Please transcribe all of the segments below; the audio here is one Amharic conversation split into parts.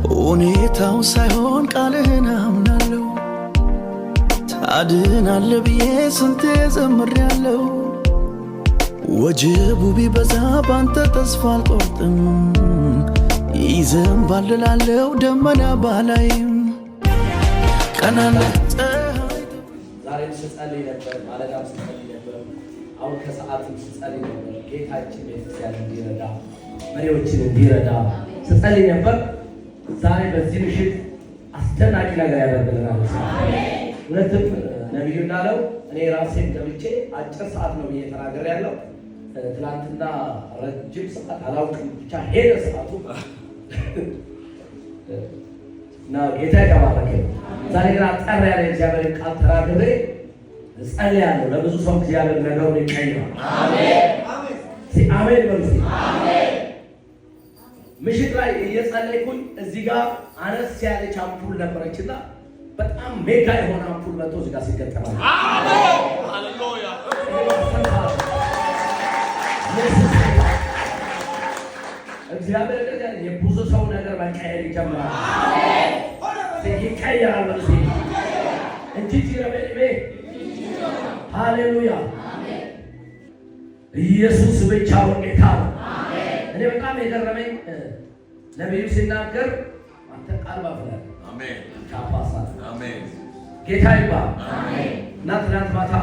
ሁኔታው ሳይሆን ቃልህን አምናለሁ። ታድናለህ ብዬ ስንቴ ዘምሬያለሁ። ወጀቡ ቢበዛ ባንተ ተስፋ አልቆርጥም። ይዘንባል እላለሁ ደመና ባላይም ቀናለ ዛሬም ስጸልይ ነበር፣ ማለዳም ስጸልይ ነበር፣ አሁን ከሰዓትም ስጸልይ ነበር። ጌታችን ቤተክርስቲያን እንዲረዳ መሪዎችን እንዲረዳ ስጸልይ ነበር። ዛሬ በዚህ ምሽት አስደናቂ ነገር ያደርግልናል። ሁለትም ነቢዩ እንዳለው እኔ ራሴን ገብቼ አጭር ሰዓት ነው ብዬ ተናግሬያለሁ። ትናንትና ረጅም ሰዓት አላውቅም፣ ብቻ ሄደ ሰዓቱ እና ጌታ ይባረክ። ዛሬ ግን አጠር ያለ እግዚአብሔር ቃል ተናግሬ እጸልያለሁ። ለብዙ ሰው እግዚአብሔር ነገሩን ይቀይራል። አሜን አሜን በሉ። ምሽት ላይ እየጸለይኩኝ እዚህ ጋር አነስ ያለች አምፑል ነበረችና በጣም ሜጋ የሆነ አምፑል መጥቶ እዚህ ጋር ሲገጠማል። አሜን ሃሌሉያ። እግዚአብሔር ነገር የብዙ ሰው ነገር መቀየር ይጀምራል። አሜን ይቀየራል ማለት ነው እንጂ ጅረበልቤ ሃሌሉያ። አሜን ኢየሱስ ብቻውን ጌታ ነው። እኔ በጣም የገረመኝ ነቢዩ ሲናገር አንተ ቃል ባፍላል። አሜን ካፓሳ አሜን ጌታ ይባል። አሜን እና ትናንት ማታ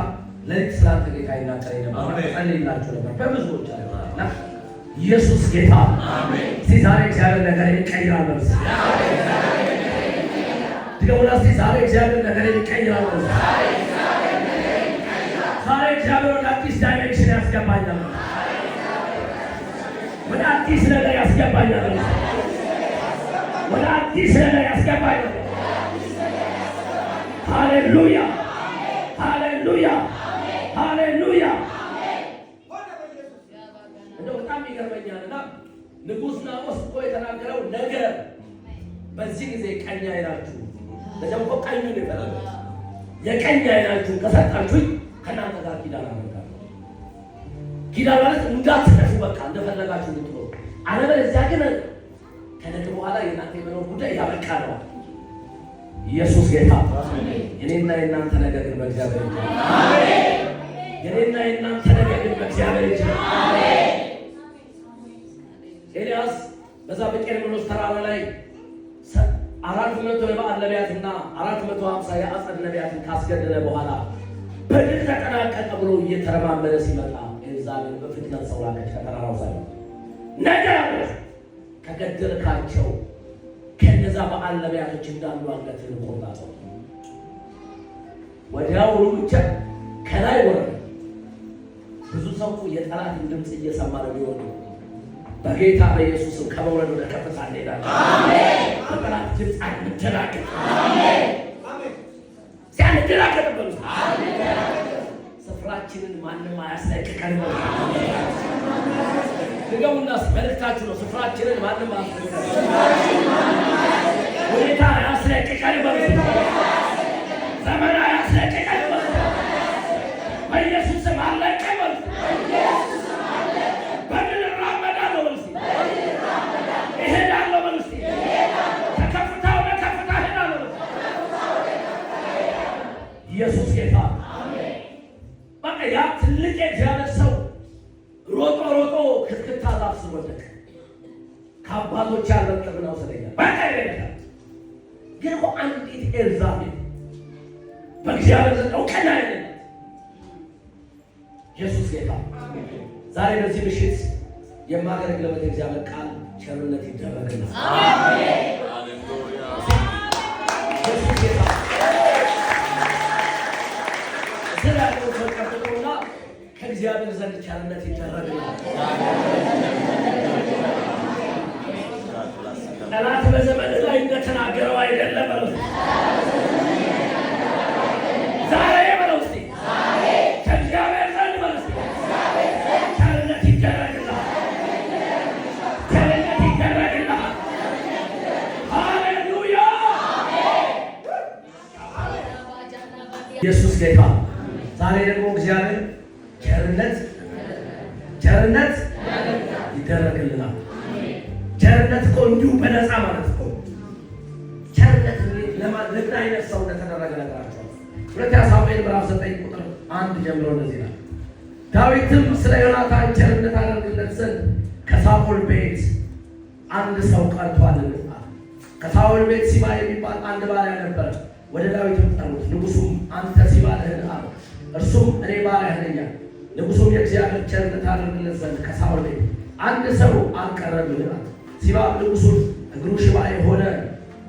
ለሊት ስላንተ ጌታ ይናገር ነበር፣ ጸልይላችሁ ነበር በብዙዎች እና ኢየሱስ ጌታ አሜን። ዛሬ እግዚአብሔር ነገር ይቀይራል ማለት ነው። ድገሙና ዛሬ እግዚአብሔር ነገር ይቀይራል ማለት ነው። ዛሬ እግዚአብሔር ወደ አዲስ ዳይሜንሽን ያስገባኛል፣ ወደ አዲስ ነገር ያስገባኛል፣ ወደ አዲስ ነገር ያስገባኛል። ሃሌሉያ ሃሌሉያ ሃሌሉያ። እንደው በጣም ይገርመኛልና ንጉሥ ናዖስ እኮ የተናገረው ነገር በዚህ ጊዜ ቀኝ አይናችሁ ለደምቆ ቀኙን ይፈራል። የቀኝ አይናችሁ ከሰጣችሁኝ ከእናንተ ጋር ኪዳን አደርጋለሁ። ኪዳን ማለት እንዳትነፉ፣ በቃ እንደፈለጋችሁ ልትኖሩ፣ አለበለዚያ ግን ከነገ በኋላ የእናንተ የመኖር ጉዳይ ያበቃ ነው። ኢየሱስ ጌታ። የኔና የእናንተ ነገር ግን በእግዚአብሔር እጅ ነው። የኔና የእናንተ ነገር ግን በእግዚአብሔር እጅ ነው። ኤልያስ በዛ በቀርሜሎስ ተራራ ላይ 400 የበዓል ነቢያትና 450 የአጸድ ነቢያትን ካስገደለ በኋላ በድል ተጠናቀቀ ብሎ እየተረማመደ ሲመጣ ኤልዛቤል በፍጥነት ሰው ላከች ከተራራው ላይ ነገር ከገደልካቸው ከነዛ በዓል ነቢያቶች እንዳሉ አንገትህን ቆርጣለሁ። ወዲያውኑ ብቻ ከላይ ወረደ። ብዙ ሰው የጠላትን ድምፅ እየሰማ ነው የሚወዱ። በጌታ በኢየሱስም ከመውረድ ወደ ከፍታ እንሄዳለን። አሜን። በጠላት ድምፅ አንደናገጥ። አሜን አሜን። ሲያንደናገጥ በሉ። አሜን። ስፍራችንን ማንም አያስለቅቀን ነው። ድገሙና መልእክታችሁ ነው። ስፍራችንን ማንም አያስለቅቀን፣ ሁኔታ አያስለቅቀን በሉ። ዘመን አያስለቅቀን በሉ። በኢየሱስም አለቅም በሉ። በድል እራመዳለሁ በሉ። እሄዳለሁ በሉ። ከከፍታ ወደ ከፍታ እሄዳለሁ በሉ። ኢየሱስ ጌታ። በቃ ያ ትልቅ የእግዚአብሔር ሰው ሮጦ ሮጦ ክትክታ ዛፍ ስር ወደቀ። ከአባቶች ያልበልጥ ነው ስለኛል በቃ ይሄዳል። ግን እኮ አንዲት ኤልዛቤል በእግዚአብሔር ዘንድ እውቅና የሌላት ኢየሱስ ጌታ። ዛሬ በዚህ ምሽት የማገለግልበት እግዚአብሔር ቃል ቸርነት ይደረግልናል። አሜን ሃሌሉያ። ኢየሱስ ጌታ። ስለዚህ ተቀበሉና ከእግዚአብሔር ዘንድ ቸርነት ይደረግልናል። ጠላት በዘመን ላይ እንደተናገረው አይደለም ማለት ነው። ዛሬ በለው እስቲ ከእግዚአብሔር ዘንድ ማለት ነው ቸርነት ይደረግልናል። ቸርነት ይደረግልናል። ሃሌሉያ። ኢየሱስ ጌታ። ዛሬ ደግሞ እግዚአብሔር ቸርነት ይደረግልናል። ቸርነት እኮ እንዲሁ በነፃ ማለት እኮ ለምን አይነት ሰው እንደተደረገ ነገራቸዋል። ሁለተኛ ሳሙኤል ምዕራፍ 9 ቁጥር 1 ጀምሮ እንደዚህ ይላል። ዳዊትም ስለ ዮናታን ቸርነት አደርግለት ዘንድ ከሳኦል ቤት አንድ ሰው ቀርቷልና። ከሳኦል ቤት ሲባ የሚባል አንድ ባሪያ ነበረ። ወደ ዳዊት ጠሩት። ንጉሡም አንተ ሲባ ነህን አለው። እርሱም እኔ ባሪያህ ነኝ። ንጉሡም የእግዚአብሔር ቸርነት አደርግለት ዘንድ ከሳኦል ቤት አንድ ሰው አልቀረብህም አለ። ሲባም ንጉሡን እግሩ ሽባ የሆነ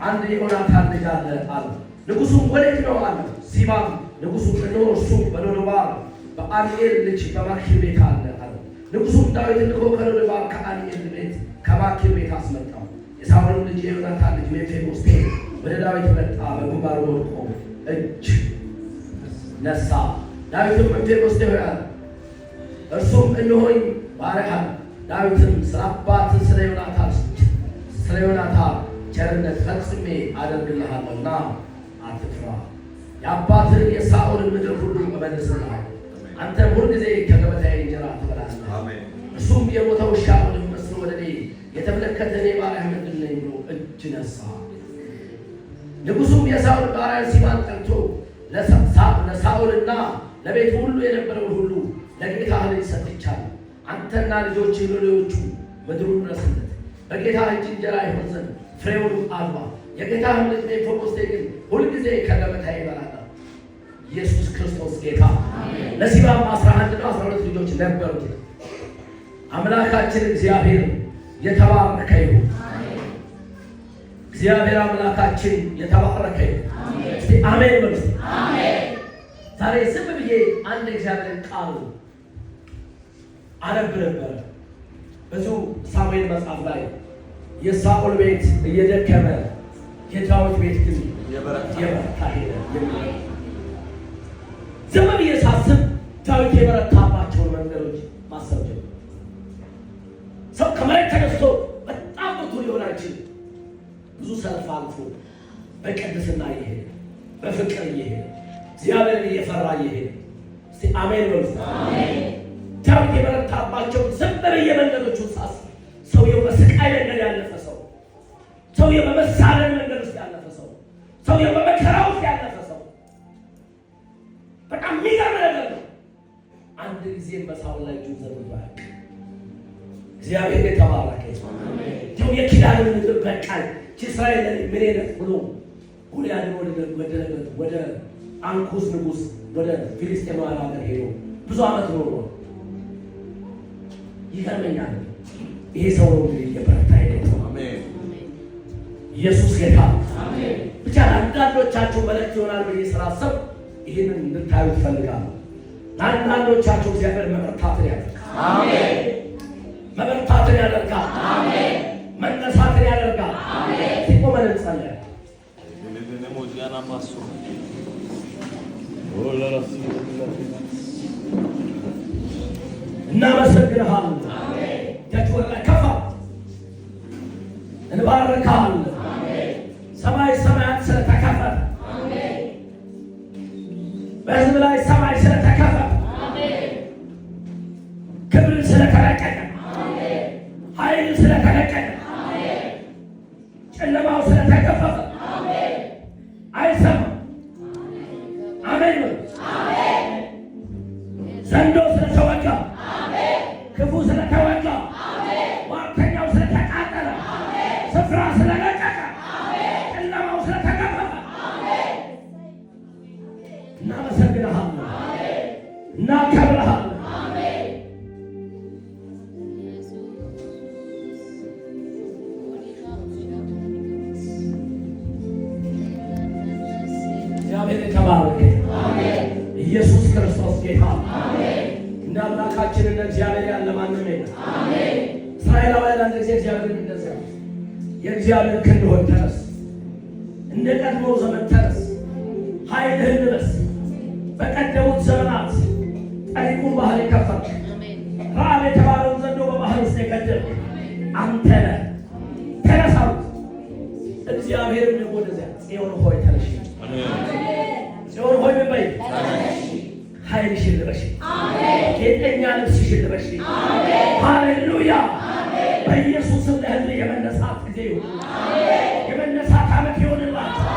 አንድ የዮናታን ልጅ አለ አለ። ንጉሡም ወዴት ነው አለ። ሲባም ንጉሡም እነሆ እርሱ በሎዶባር በአሚኤል ልጅ በማኪር ቤት አለ አለ። ንጉሡም ዳዊትን ልኮ ከሎዶባር ከአሚኤል ቤት ከማኪር ቤት አስመጣው። የሳኦልም ልጅ የዮናታን ልጅ ሜምፊቦስቴ ወደ ዳዊት መጣ፣ በግንባሩ ወድቆ እጅ ነሳ። ዳዊትም ሜምፊቦስቴ ሆይ አለ። እርሱም እነሆኝ ባሪያህ። ዳዊትም ስለ አባትህ ስለ ዮናታን ቸርነት ፈጽሜ አደርግልሃለሁና አትፍራ፣ የአባትህን የሳኦልን ምድር ሁሉ እመልስልሃለሁ፣ አንተም ሁልጊዜ ከገበታዬ እንጀራ ትበላለህ። እርሱም የሞተ ውሻ ወደሚመስል ወደ እኔ የተመለከተ እኔ ባሪያህ ምንድን ነኝ ብሎ እጅ ነሳ። ንጉሡም የሳኦል ባሪያ ሲባን ጠርቶ ለሳኦልና ለቤቱ ሁሉ የነበረውን ሁሉ ለጌታህ ልጅ ሰጥቻለሁ። አንተና ልጆችህ ሎሌዎቹ ምድሩን ረስለት፣ በጌታህ እጅ እንጀራ ይሆን ዘንድ ፍሬውን አግባ። የጌታህም ልጅ ሜምፊቦስቴ ግን ሁልጊዜ ከገበታዬ ይበላል። ኢየሱስ ክርስቶስ ጌታ። ለሲባም 11 እና 12 ልጆች ነበሩት። አምላካችን እግዚአብሔር የተባረከ ይሁን። እግዚአብሔር አምላካችን የተባረከ ይሁን። እስቲ አሜን በሉ። ዛሬ ዝም ብዬ አንድ እግዚአብሔር ቃል አነብ ነበር። ብዙ ሳሙኤል መጽሐፍ ላይ የሳኦል ቤት እየደከመ የዳዊት ቤት ግን የበረታ ሄደ። ዝም ብዬ ሳስብ ዳዊት የበረታባቸውን መንገዶች ማሰብ ጀመርኩ። ሰው ከመሬት ተነስቶ በጣም ብርቱ ሊሆን አይችልም። ብዙ ሰልፍ አልፎ በቅድስና እየሄደ በፍቅር እየሄደ እግዚአብሔርን እየፈራ እየሄደ እስቲ አሜን በሉ። ዳዊት የበረታባቸው ዝም ብዬ መንገዶቹን ሳስብ ሰውየው በስቃይ መንገድ ያለፈ ሰው፣ ሰውየው በመሳለን መንገድ ውስጥ ያለፈ ሰው፣ ሰውየው በመከራ ውስጥ ያለፈ ሰው። በጣም የሚገርም ነገር ነው። አንድ ጊዜም በሳኦል ላይ እጁን ዘርግቶ አያውቅም። እግዚአብሔር የተባረከ ይሁን። የኪዳን ምድር በቃል እስራኤል ምን አይነት ብሎ ጎልያድን ወደ አንኩስ ንጉሥ ወደ ፊልስጤማውያን ሀገር ሄዶ ብዙ ዓመት ኖሮ ይገርመኛል። ይሄ ሰው ነው እንግዲህ የበረታ ሄደ። ኢየሱስ ጌታ። ብቻ ለአንዳንዶቻችሁ መልእክት ይሆናል ብዬ ስላሰብ ይህንን እንድታዩ ትፈልጋለሁ። ለአንዳንዶቻችሁ እግዚአብሔር መበርታትን ያደርጋል። መበርታትን ያደርጋል። መነሳትን ያደርጋል። ሲቆመን እንጸልያለን። እናመሰግንሃለን። እጃችሁ ወደ ላይ ከፍ እንባርክሃለን። ሰማይ ሰማያት ስለተከፈተ፣ በሕዝብ ላይ ሰማይ ስለተከፈተ፣ ክብር ስለተለቀቀ፣ ኃይል ስለተለቀቀ፣ ጨለማው ስለተከፈተ አይሰማም። አሜን በሉ። ዘንዶ ስለተወጋ፣ ክፉ ስለተወጋ፣ ዋርተኛው ስለተቃጠለ፣ ስፍራ ስለለቀቀ፣ ጨለማው ስለተከፈተ እናመሰግንሃለን፣ እናከብርሃለን። እግዚአብሔር የተባረከ ኢየሱስ ክርስቶስ ጌታ። እንደ አምላካችን እንደ እግዚአብሔር ያለ ማንም የለም። እስራኤላውያን አንድ ጊዜ እግዚአብሔር እንደዚያ የእግዚአብሔር ክንድ ሆይ ተነስ፣ እንደ ቀድሞ ዘመን ተነስ፣ ኃይልህን ልበስ። በቀደሙት ዘመናት ጠሪቁን ባህር የከፈትክ፣ ረዓብ የተባለውን ዘንዶ በባህር ውስጥ የገደልክ አንተ ነህ። ተነስ አሉት። እግዚአብሔርም ደግሞ ወደዚያ ጽዮን ሆይ ተነሽ፣ ጽዮን ሆይ ምን በይ? ኃይልሽን ልበሽ፣ ጌጠኛ ልብስሽን ልበሽ። ሃሌሉያ! በኢየሱስም ለሕዝብ የመነሳት ጊዜ ይሁን፣ የመነሳት ዓመት ይሁንላችሁ።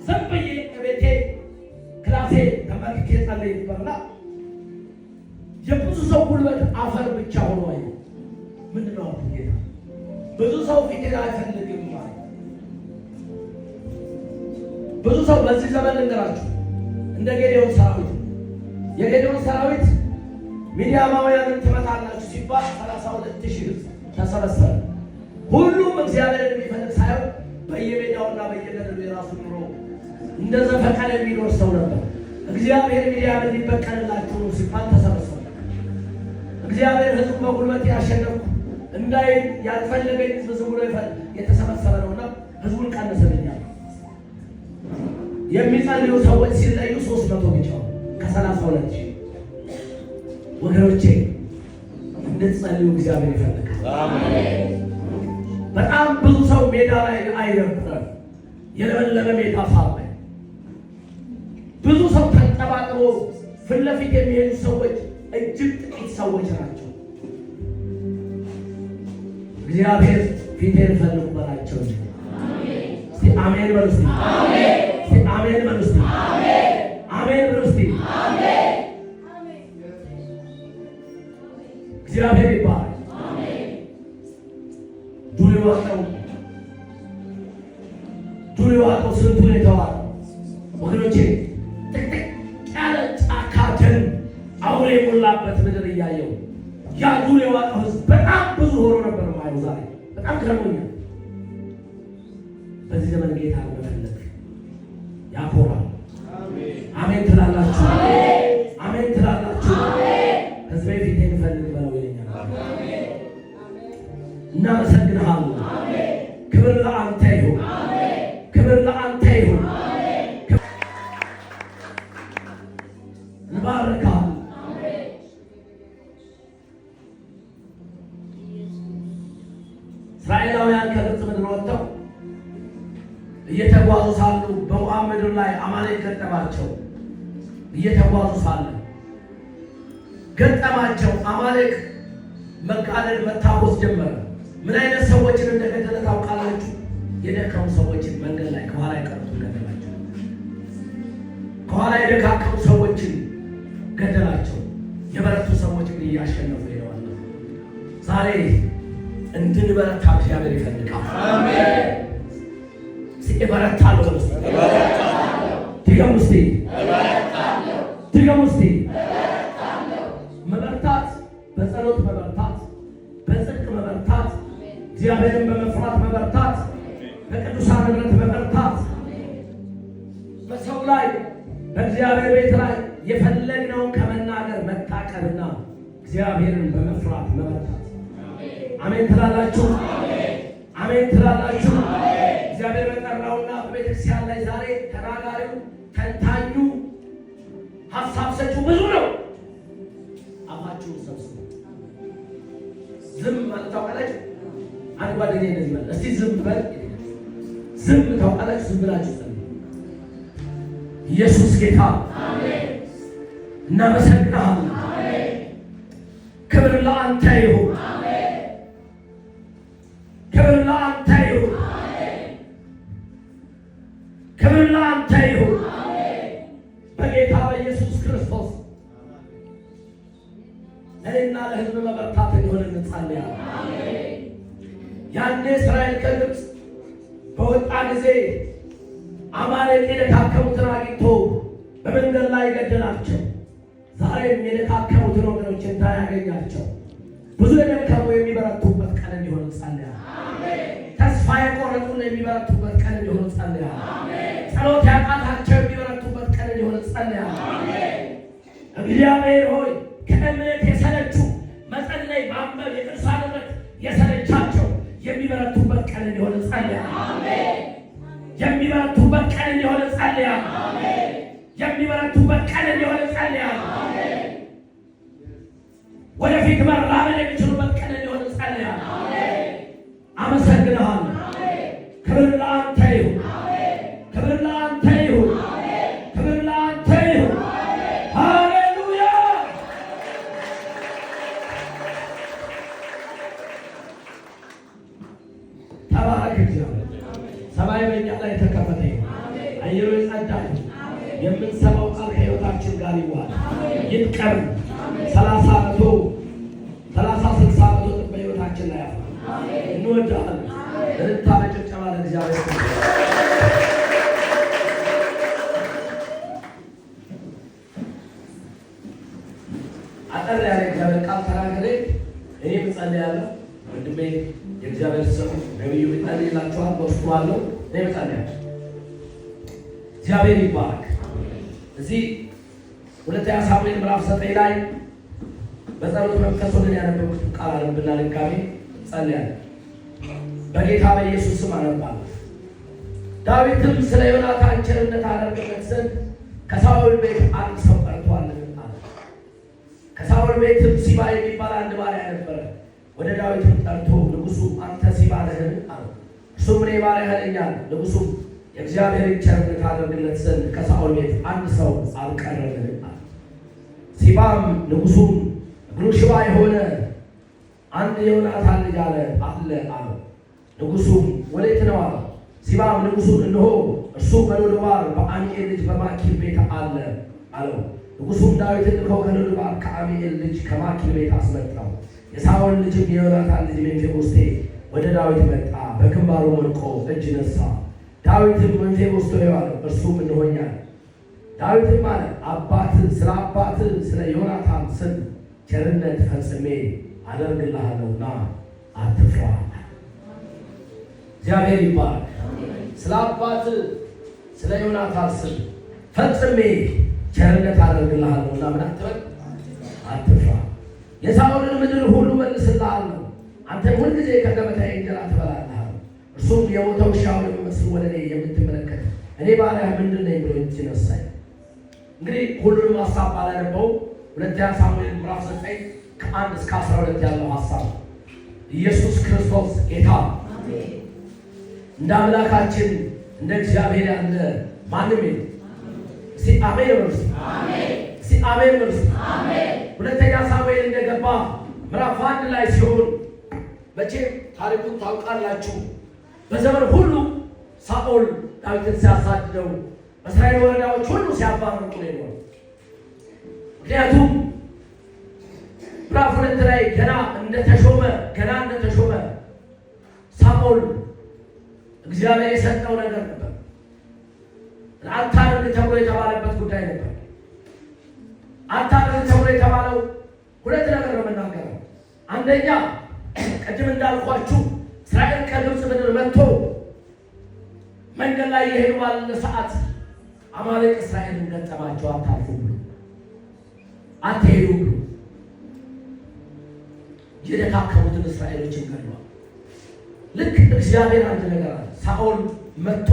ዝም ብዬ ከቤቴ ክላሴ ተመልክቼ ጸልይ ነበርና የብዙ ሰው ጉልበት አፈር ብቻ ሆኖ አይ ምንድን ነው ጌታ ብዙ ሰው ፊቴን አይፈልግም ማለት ብዙ ሰው በዚህ ዘመን ልንገራችሁ እንደ ጌዴዎን ሰራዊት የጌዴዎን ሰራዊት ሚዲያማውያንን ትመታላችሁ ሲባል 32,000 ተሰበሰበ። ሁሉም እግዚአብሔርን የሚፈልግ ሳይሆን በየሜዳውና በየገደሉ የራሱ ኑሮ እንደ ዘፈቀደ የሚኖር ሰው ነበር። እግዚአብሔር ሚዲያምን ሊበቀልላችሁ ነው ሲባል ተሰበሰበ። እግዚአብሔር ሕዝቡ በጉልበት ያሸነፍኩ እንዳይ ያልፈለገኝ ዝም ብሎ የተሰበሰበ ነውና ሕዝቡን ቀነሰልኛል። የሚጸልዩ ሰዎች ሲለዩ 300 ብቻ ከ32,000 ወገኖቼ እንድትጸልዩ እግዚአብሔር ይፈልጋል። አሜን። በጣም ብዙ ሰው ሜዳ ላይ አይነበረም። የለመለመ ሜዳ ሳለ ብዙ ሰው ተንጠባጥቦ ፊት ለፊት የሚሄዱ ሰዎች እጅግ ጥቂት ሰዎች ናቸው። እግዚአብሔር ፊቴን ፈልጉ በላቸው። እስቲ አሜን በሉ። እስቲ አሜን በሉ። እስቲ አሜን በሉ። እስቲ እግዚአብሔር ይባረክ። ዱር የዋጠው ስንቱን የተዋጠው ወገኖቼ ጥቅጥቅ ያለ ጫካ ደን አውሬ የሞላበት ምድር እያየው ያ ዱር የዋጠው ሕዝብ በጣም ብዙ ሆኖ ነበር ማየው። ዛሬ በጣም ገርሞኛል። በዚህ ዘመን ጌታ መፈለግ ያኮራል። አሜን ትላላችሁ? አሜን ትላላችሁ? ህዝቤ ፊቴን ፈልግ በለው ይለኛል። እናመሰግንሃለን። ክብር ለአንተ ይሁን። ክብር ለአንተ ይሁን። እንባርካለን። እስራኤላውያን ከግብፅ ምድር ወጥተው እየተጓዙ ሳሉ በሞዓብ ምድር ላይ አማሌቅ ገጠማቸው። እየተጓዙ ሳለ ገጠማቸው። አማሌቅ መቃለል መታኮስ ጀመረ። ምን አይነት ሰዎችን እንደገደለ ታውቃላችሁ? የደከሙ ሰዎችን መንገድ ላይ ከኋላ የቀሩትን ገደላቸው። ከኋላ የደካከሙ ሰዎችን ገደላቸው። የበረቱ ሰዎች ግን እያሸነፉ ሄደዋል። ዛሬ እንድንበረታ እግዚአብሔር ይፈልጋል። አሜን። እበረታለሁ። ድገሙ እስቲ። ድገሙ እስቲ። መበርታት፣ በጸሎት መበርታት፣ በጽድቅ መበርታት፣ እግዚአብሔርን በመፍራት መበርታት፣ በቅዱሳን ህብረት መበርታት፣ በሰው ላይ በእግዚአብሔር ቤት ላይ የፈለግነውን ከመናገር መታቀብና እግዚአብሔርን በመፍራት መበርታት። አሜን ትላላችሁ? አሜን ትላላችሁ? እግዚአብሔር በጠራውና በቤተክርስቲያን ላይ ዛሬ ተናጋሪው፣ ተንታኙ፣ ሀሳብ ሰጪው ብዙ ነው። አፋችሁን ሰብስቡ። ዝም ማለት ታውቃላችሁ? አንድ ጓደኛዬ እንደዚህ ማለት እስቲ ዝም በል። ዝም ታውቃላችሁ? ዝም ብላችሁ ኢየሱስ ጌታ። አሜን። እናመሰግናለን። አሜን። ክብር ለአንተ ይሁን። አሜን። ክብር ለአንተ ይሁን። አሜን። ክብር ለአንተ ይሁን። አሜን። በጌታ በኢየሱስ ክርስቶስ ለእኔና ለሕዝብ መበርታት እንዲሆን እንጸልያለን። አሜን። ያኔ እስራኤል ከግብፅ በወጣ ጊዜ አማሌቅ የደካከሙትን አግኝቶ በመንገድ ላይ ገደላቸው። ዛሬም የደካከሙትን ወገኖች እንዳያገኛቸው ብዙ የደከሙ የሚበረቱበት ቀን እንዲሆን እንጸልያለን። ተስፋ የቆረጡን የሚበረቱበት ቀን እንዲሆን እንጸልያለን። ጸሎት ያቃታቸው የሚበረቱበት ቀን እንዲሆን እንጸልያለን። እግዚአብሔር ሆይ ከእምነት የሰለቹ መጸለይ ማንበብ የቅዱሳን እምነት የሰለቻቸው የሚበረቱበት ቀን እንዲሆን እንጸልያለን። የሚበረቱበት ቀን እንዲሆን እንጸልያለን። የሚበረቱበት ቀን እንዲሆን እንጸልያለን። ወደፊት መራመድ የሚችሉበት ቀን እንዲሆን እንጸልያለን። አመሰግንሃለሁ። ክብር ለአንተ ይሁን። ክብር ለአንተ ይሁን። ክብር ለአንተ ይሁን። ሃሌሉያ። ተባረክ እግዚአብሔር። ሰማይ በእኛ ላይ አየሩ የጸዳ የምንሰማው ቃል ከሕይወታችን ጋር ይዋል ይጥቀም። 30 መቶ 60 መቶ በሕይወታችን ላይ ያፋ እንወዳለን። ለልታ በጭብጨባ ለእግዚአብሔር አጠር ያለ እግዚአብሔር ቃል ተናገሬ እኔ እጸልያለሁ። ወንድሜ የእግዚአብሔር ሰው ነቢዩ ይጸልይላችኋል። በውስጡ አለው እኔ እጸልያለሁ። እግዚአብሔር ይባረክ። እዚህ ሁለተኛ ሳሙኤል ምዕራፍ 9 ላይ በጸሎት መንፈስ ወደ ያነበብኩት ቃል አለብና ድጋሜ ጸልያለሁ። በጌታ በኢየሱስ ስም አነባለሁ። ዳዊትም ስለ ዮናታን ቸርነት አደርግለት ዘንድ ከሳኦል ቤት አንድ ሰው ቀርቶአል አለ። ከሳኦል ቤትም ሲባ የሚባል አንድ ባሪያ ነበረ። ወደ ዳዊትም ጠርቶ ንጉሡ አንተ ሲባ ነህን አለው። እርሱም እኔ ባሪያህ ነኝ አለ። ንጉሡም የእግዚአብሔርን ቸርነት አደርግለት ዘንድ ከሳኦል ቤት አንድ ሰው አልቀረልህም አለ። ሲባም ንጉሡም እግሩ ሽባ የሆነ አንድ የዮናታን ልጅ አለ አለው። ንጉሡም ወዴት ነው አለው። ሲባም ንጉሡን እነሆ እርሱ በሎዶባር በአሚኤል ልጅ በማኪር ቤት አለ አለው። ንጉሡም ዳዊትን ልኮ ከሎዶባር ከአሚኤል ልጅ ከማኪር ቤት አስመጣው። የሳኦል ልጅም የዮናታን ልጅ ሜምፊቦስቴ ወደ ዳዊት መጣ፣ በግንባሩ ወድቆ እጅ ነሳ። ዳዊትም ሜምፊቦስቴ አለው። እርሱም እንሆኛል። ዳዊትም አለ ስለ አባትህ ስለ ዮናታን ስም ቸርነት ፈጽሜ አደርግልሃለሁና አትፍራ። እግዚአብሔር ይባረክ። ስለ አባትህ ስለ ዮናታን ስም ፈጽሜ ቸርነት አደርግልሃለሁና ምን አትበል፣ አትፍራ። የሳኦልን ምድር ሁሉ መልስልሃለሁ፣ አንተ ሁልጊዜ ከገበታዬ እንጀራ ትበላለህ። እርሱም የሞተ ውሻውን የሚመስል ወደ እኔ የምትመለከት እኔ ባሪያህ ምንድን ነኝ ብሎ እጅ ነሳኝ። እንግዲህ ሁሉንም ሀሳብ ባላነበው ሁለተኛ ሳሙኤል ምዕራፍ 9 ከ1 እስከ 12 ያለው ሀሳብ ኢየሱስ ክርስቶስ ጌታ እንደ አምላካችን እንደ እግዚአብሔር ያለ ማንም የለም። እስቲ አሜን በሉ። እስቲ አሜን በሉ። ሁለተኛ ሳሙኤል እንደገባ ምዕራፍ 1 ላይ ሲሆን መቼም ታሪኩን ታውቃላችሁ። በዘመን ሁሉ ሳኦል ዳዊትን ሲያሳድደው በእስራኤል ወረዳዎች ሁሉ ሲያባርሩ ነው። ምክንያቱም ምዕራፍ 2 ላይ ገና እንደተሾመ ሳኦል እግዚአብሔር የሰጠው ነገር ነበር። አታድርግ ተብሎ የተባለበት ጉዳይ ነበር። አታድርግ ተብሎ የተባለው ሁለት ነገር ነው የምናገረው። አንደኛ ቅድም እንዳልኳችሁ እስራኤል ከግብፅ ምድር መጥቶ መንገድ ላይ የሄዱ ባለ ሰዓት አማሌቅ እስራኤልን ገጠማቸው። አታልፉ ብሎ አትሄዱ ብሎ የደካከሙትን እስራኤሎችን ገድሏል። ልክ እግዚአብሔር አንድ ነገር አለ። ሳኦል መጥቶ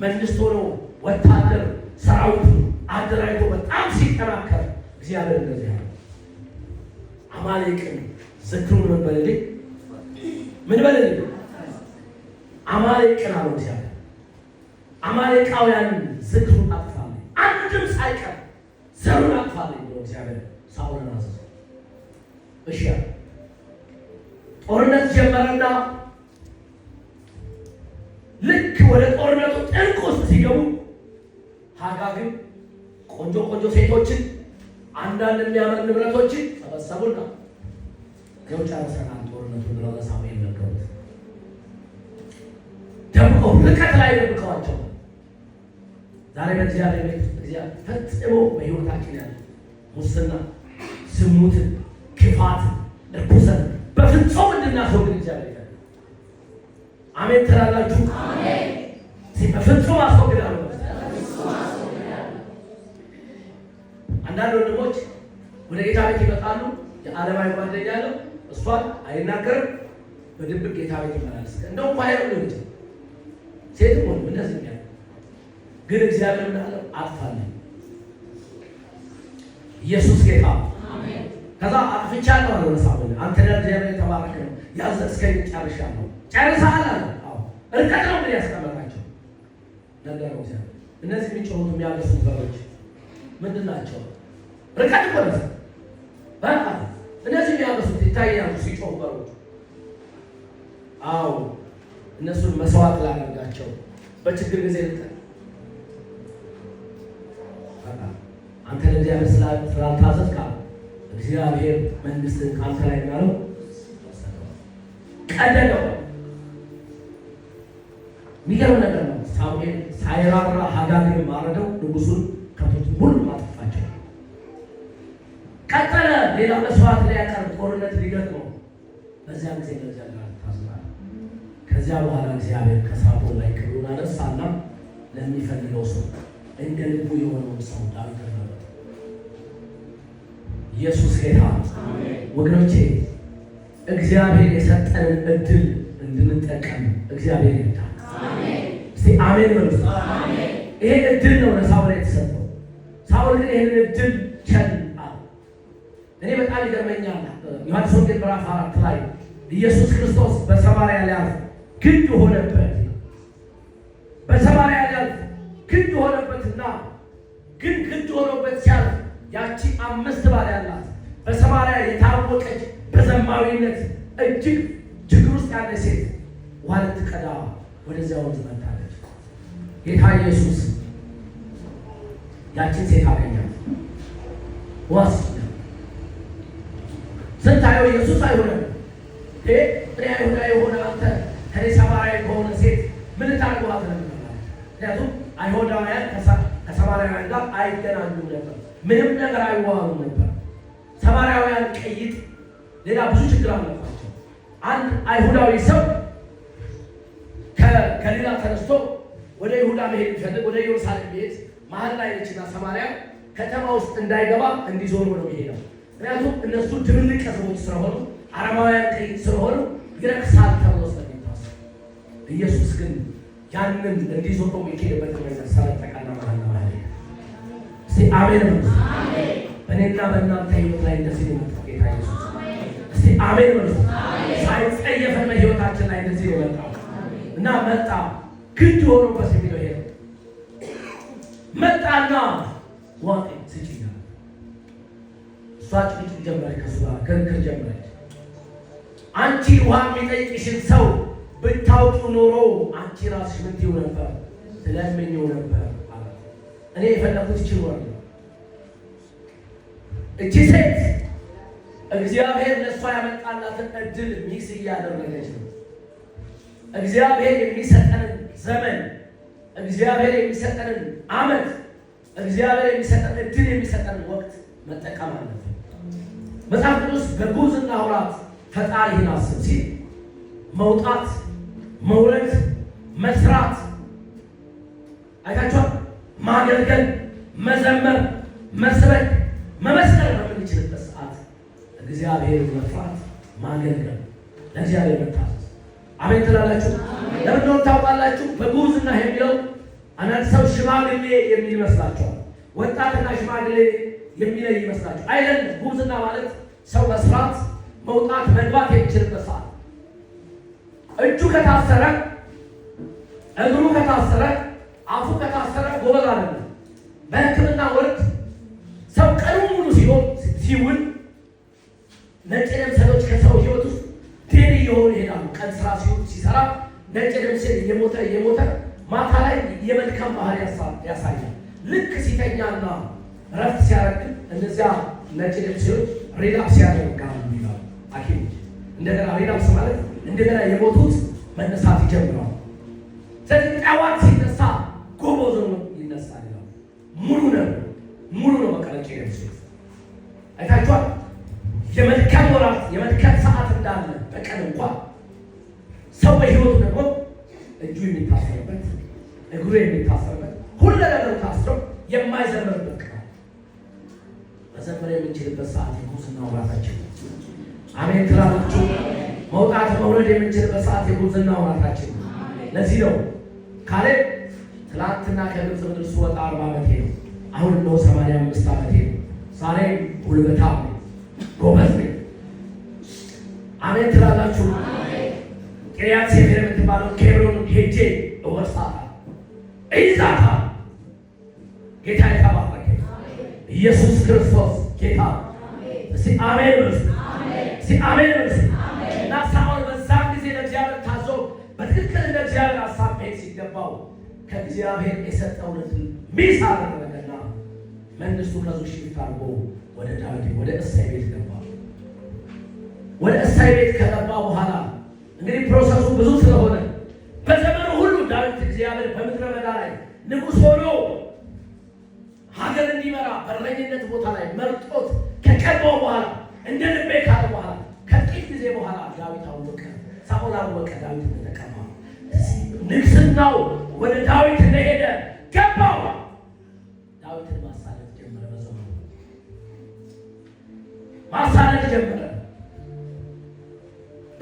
መንግስት ሆኖ ወታደር ሰራዊት አደራጅቶ በጣም ሲጠናከር እግዚአብሔር እንደዚህ አለ፣ አማሌቅን ዝክሩን ምን በልልኝ አማሌቅን አለው እግዚአብሔር። አማሌቃውያንን ዝክሩን አጥፋልኝ፣ አንድም ሳይቀር ዘሩን አጥፋልኝ ብሎ እግዚአብሔር ሳኦልን አዘዘ። እሺ ጦርነት ጀመረና ልክ ወደ ጦርነቱ ጥልቅ ውስጥ ሲገቡ አጋግም ቆንጆ ሴቶችን አንዳንድ የሚያምር ንብረቶችን ሰበሰቡና ገው ጨርሰናል ጦርነቱን ብለው ለሳሙኤል ነገሩት። ደብቀው ርቀት ላይ ደብቀዋቸው ዛሬ በእግዚአብሔር ቤት እግዚአብሔር ፈጽሞ በሕይወታችን ያለ ሙስና፣ ዝሙትን፣ ክፋትን፣ እርኩሰት በፍጹም እንድናስወግድ እግዚአብሔር ይላል። አሜን ትላላችሁ? አሜን። በፍጹም አስወግዳለሁ። አንዳንድ ወንድሞች ወደ ጌታ ቤት ይመጣሉ። የዓለማዊ ጓደኛ ያለው እሷን አይናገርም፣ በድብቅ ጌታ ቤት ይመላለስ። እንደውም ባይሩ ነው እንጂ ሴትም ወንድ እንደዚህ ያለ ግን እግዚአብሔር እንዳለው አጥፋለሁ። ኢየሱስ ጌታ አሜን። ከዛ አጥፍቻለሁ አለ ሳሙኤል። አንተ እግዚአብሔር ተባረከ ነው ያዘዝከኝ ጨርሻለሁ። ጨርሰሃል አለ። አዎ እርቀት ነው ምን ያስቀመጣቸው ነገር ነው። እነዚህ የሚጮሁት የሚያገሱ በሮች ምንድን ናቸው? ርቀት እኮ ነው። በቃ እነዚህ የሚያገሱት ይታያሉ ሲጮሁ በሮች። አዎ እነሱን መስዋዕት ላደርጋቸው በችግር ጊዜ ልጠ አንተ ለእግዚአብሔር ስላልታዘዝክ እግዚአብሔር መንግስትን ካንተ ላይ ነው ቀደደው። የሚገርም ነገር ነው። ሳሙኤል ሳይራራ ሀጋግን ማረደው፣ ንጉሱን ከብቶችን ሁሉ ማጥፋቸው። ቀጠለ። ሌላ መስዋዕት ሊያቀርብ ጦርነት ሊገጥመው፣ በዚያ ጊዜ ለእግዚአብሔር ታዝዟል። ከዚያ በኋላ እግዚአብሔር ከሳኦል ላይ ክብሩን አነሳና ለሚፈልገው ሰው እንደ ልቡ የሆነውን ሰው ዳዊት መረጠ። ኢየሱስ ጌታ። ወገኖቼ እግዚአብሔር የሰጠንን እድል እንድንጠቀም እግዚአብሔር ይርዳል። እስቲ አሜን በሉ። ይሄ እድል ነው ለሳኦል የተሰጠው። ሳኦል ግን ይሄንን እድል ቸል አለ። እኔ በጣም ይገርመኛል። ዮሐንስ ወንጌል ምዕራፍ 4 ላይ ኢየሱስ ክርስቶስ በሰማርያ ሊያልፍ ግድ ሆነበት። በሰማርያ ሊያልፍ ግድ ሆነበትና ግን ግድ ሆኖበት ሲያልፍ ያቺ 5 ባል ያላት በሰማርያ የታወቀች በዘማዊነት እጅግ ችግር ውስጥ ያለ ሴት ውሃ ልትቀዳ ወደዚያ ወንዝ መጣለች። ጌታ ኢየሱስ ያችን ሴት አገኛት። ዋስ ስንታየው ኢየሱስ አይሆንም እኔ አይሁዳ የሆነ አንተ ከኔ ሰማርያዊ ከሆነ ሴት ምን ታርጓት ነው? ምክንያቱም አይሁዳውያን ከሰማርያውያን ጋር አይገናኙም ነበር። ምንም ነገር አይዋሉም ነበር። ሰማርያውያን ቀይጥ፣ ሌላ ብዙ ችግር አለባቸው። አንድ አይሁዳዊ ሰው ከገሊላ ተነስቶ ወደ ይሁዳ መሄድ ቢፈልግ ወደ ኢየሩሳሌም መሄድ መሀል ላይ ነችና ሰማርያ ከተማ ውስጥ እንዳይገባ እንዲዞሩ ነው የሚሄደው። ምክንያቱም እነሱ ድብልቅ ሕዝቦች ስለሆኑ አረማውያን ቀይጥ ስለሆኑ ይረክሳል ተብሎ ስለሚታሰብ፣ ኢየሱስ ግን ያንን እንዲዞሩ የሚሄድበት ነገር ሰለጠቀና መሀል ማለት ነው። እስቲ አሜን ነው። በእኔና በእናንተ ህይወት ላይ እንደዚህ ነው የመጣው ጌታ ኢየሱስ። እስቲ አሜን ነው። ሳይጸየፈን በህይወታችን ላይ እንደዚህ ነው የመጣው እና መጣ ግድ ሆኖበት የሚለው ይሄ መጣና ዋጤ ስጪኛ እሷ ጭቅጭቅ ጀመረች፣ ከእሱ ጋር ክርክር ጀመረች። አንቺ ውሃ የሚጠይቅሽን ሰው ብታውቁ ኖሮ አንቺ ራስሽ ምን ትይው ነበር? ትለምኚው ነበር አለ። እኔ የፈለኩት ይችላል። እቺ ሴት እግዚአብሔር ለእሷ ያመጣላትን እድል ሚስ እያደረገች ነው። እግዚአብሔር የሚሰጠንን ዘመን፣ እግዚአብሔር የሚሰጠንን ዓመት፣ እግዚአብሔር የሚሰጠን እድል የሚሰጠንን ወቅት መጠቀም አለብን። መጽሐፍ ቅዱስ በጉብዝና ወራት ፈጣሪህን አስብ ሲል መውጣት፣ መውረድ፣ መስራት አይታችኋል። ማገልገል፣ መዘመር፣ መስበክ፣ መመስከር በምንችልበት ሰዓት እግዚአብሔር መፍራት፣ ማገልገል፣ ለእግዚአብሔር መታዘዝ። አሜን ትላላችሁ? ለምን ነው ታውቃላችሁ? በጉብዝና የሚለው አንዳንድ ሰው ሽማግሌ የሚል ይመስላችኋል። ወጣትና ሽማግሌ የሚለይ ይመስላችሁ? አይደለም። ጉብዝና ማለት ሰው መስራት፣ መውጣት፣ መግባት የሚችልበት ሰዓት። እጁ ከታሰረ፣ እግሩ ከታሰረ፣ አፉ ከታሰረ ጎበዝ አይደለም። በሕክምና ወቅት ሰው ቀኑን ሙሉ ሲውል ነጭ ደም ሴሎች ከሰው ህይወት ውስጥ ዴሪ እየሆኑ ይሄዳሉ። ቀን ስራ ሲሰራ ነጭ ደም ሴል እየሞተ ማታ ላይ የመልካም ባህሪ ያሳያል። ልክ ሲተኛና ረፍት ሲያደርግ እነዚያ ነጭ ደም ሴሎች ሪላፕስ ያደርጋሉ ይላሉ ሐኪሞች። እንደገና ሪላፕስ ማለት እንደገና የሞቱት መነሳት ይጀምራሉ። ስለዚህ ጠዋት ሲነሳ ጎበዞ ነው ይነሳል ይላሉ። ሙሉ ነው በቃ ነጭ ደም ሴል አይታችኋል። የመድከም ወራት የመድከም ሰዓት እንዳለ በቀን እንኳን ሰው በህይወቱ ደግሞ እጁ የሚታሰርበት፣ እግሩ የሚታሰርበት፣ ሁሉ ነገሩ ታስሮ የማይዘምርበት ቀን መዘመር የምንችልበት ሰዓት የጉብዝና ወራታችን። አሜን ትላላችሁ? መውጣት መውረድ የምንችልበት ሰዓት የጉብዝና ወራታችን። ለዚህ ነው ካሌብ ትላንትና ከግብፅ ምድር ስወጣ 40 ዓመቴ ነው፣ አሁን ነው 85 ዓመቴ ነው። ዛሬም ጉልበታም ጎበዝ ነኝ። አሜን ትላላችሁ? ቅሪያት ሴፌር የምትባለው ኬብሮን ሄጄ እወርሳታለሁ፣ እይዛታለሁ። ጌታ የተባረከ ኢየሱስ ክርስቶስ ጌታ። እስቲ አሜን በሉ። እስቲ አሜን በሉ። እና ሳኦል በዛም ጊዜ ለእግዚአብሔር ታዞ በትክክል እንደ እግዚአብሔር ሀሳብ መሄድ ሲገባው ከእግዚአብሔር የሰጠውን ሚስ አደረገና መንግስቱ ከሱ ሽፍት አድርጎ ወደ ዳዊት ወደ እሳይ ቤት ገባ። ወደ እሳይ ቤት ከገባ በኋላ እንግዲህ ፕሮሰሱ ብዙ ስለሆነ በዘመኑ ሁሉ ዳዊት እግዚአብሔር በምድረ በዳ ላይ ንጉሥ ሆኖ ሀገር እንዲመራ በእረኝነት ቦታ ላይ መርጦት ከቀባው በኋላ እንደ ልቤ ካለ በኋላ ከጥቂት ጊዜ በኋላ ዳዊት አወቀ፣ ሳኦል አወቀ ዳዊት እንደተቀባ። ንግስናው ወደ ዳዊት እንደሄደ ገባው። ዳዊትን ማሳደድ ጀመረ። በዘመኑ ማሳደድ ጀመረ።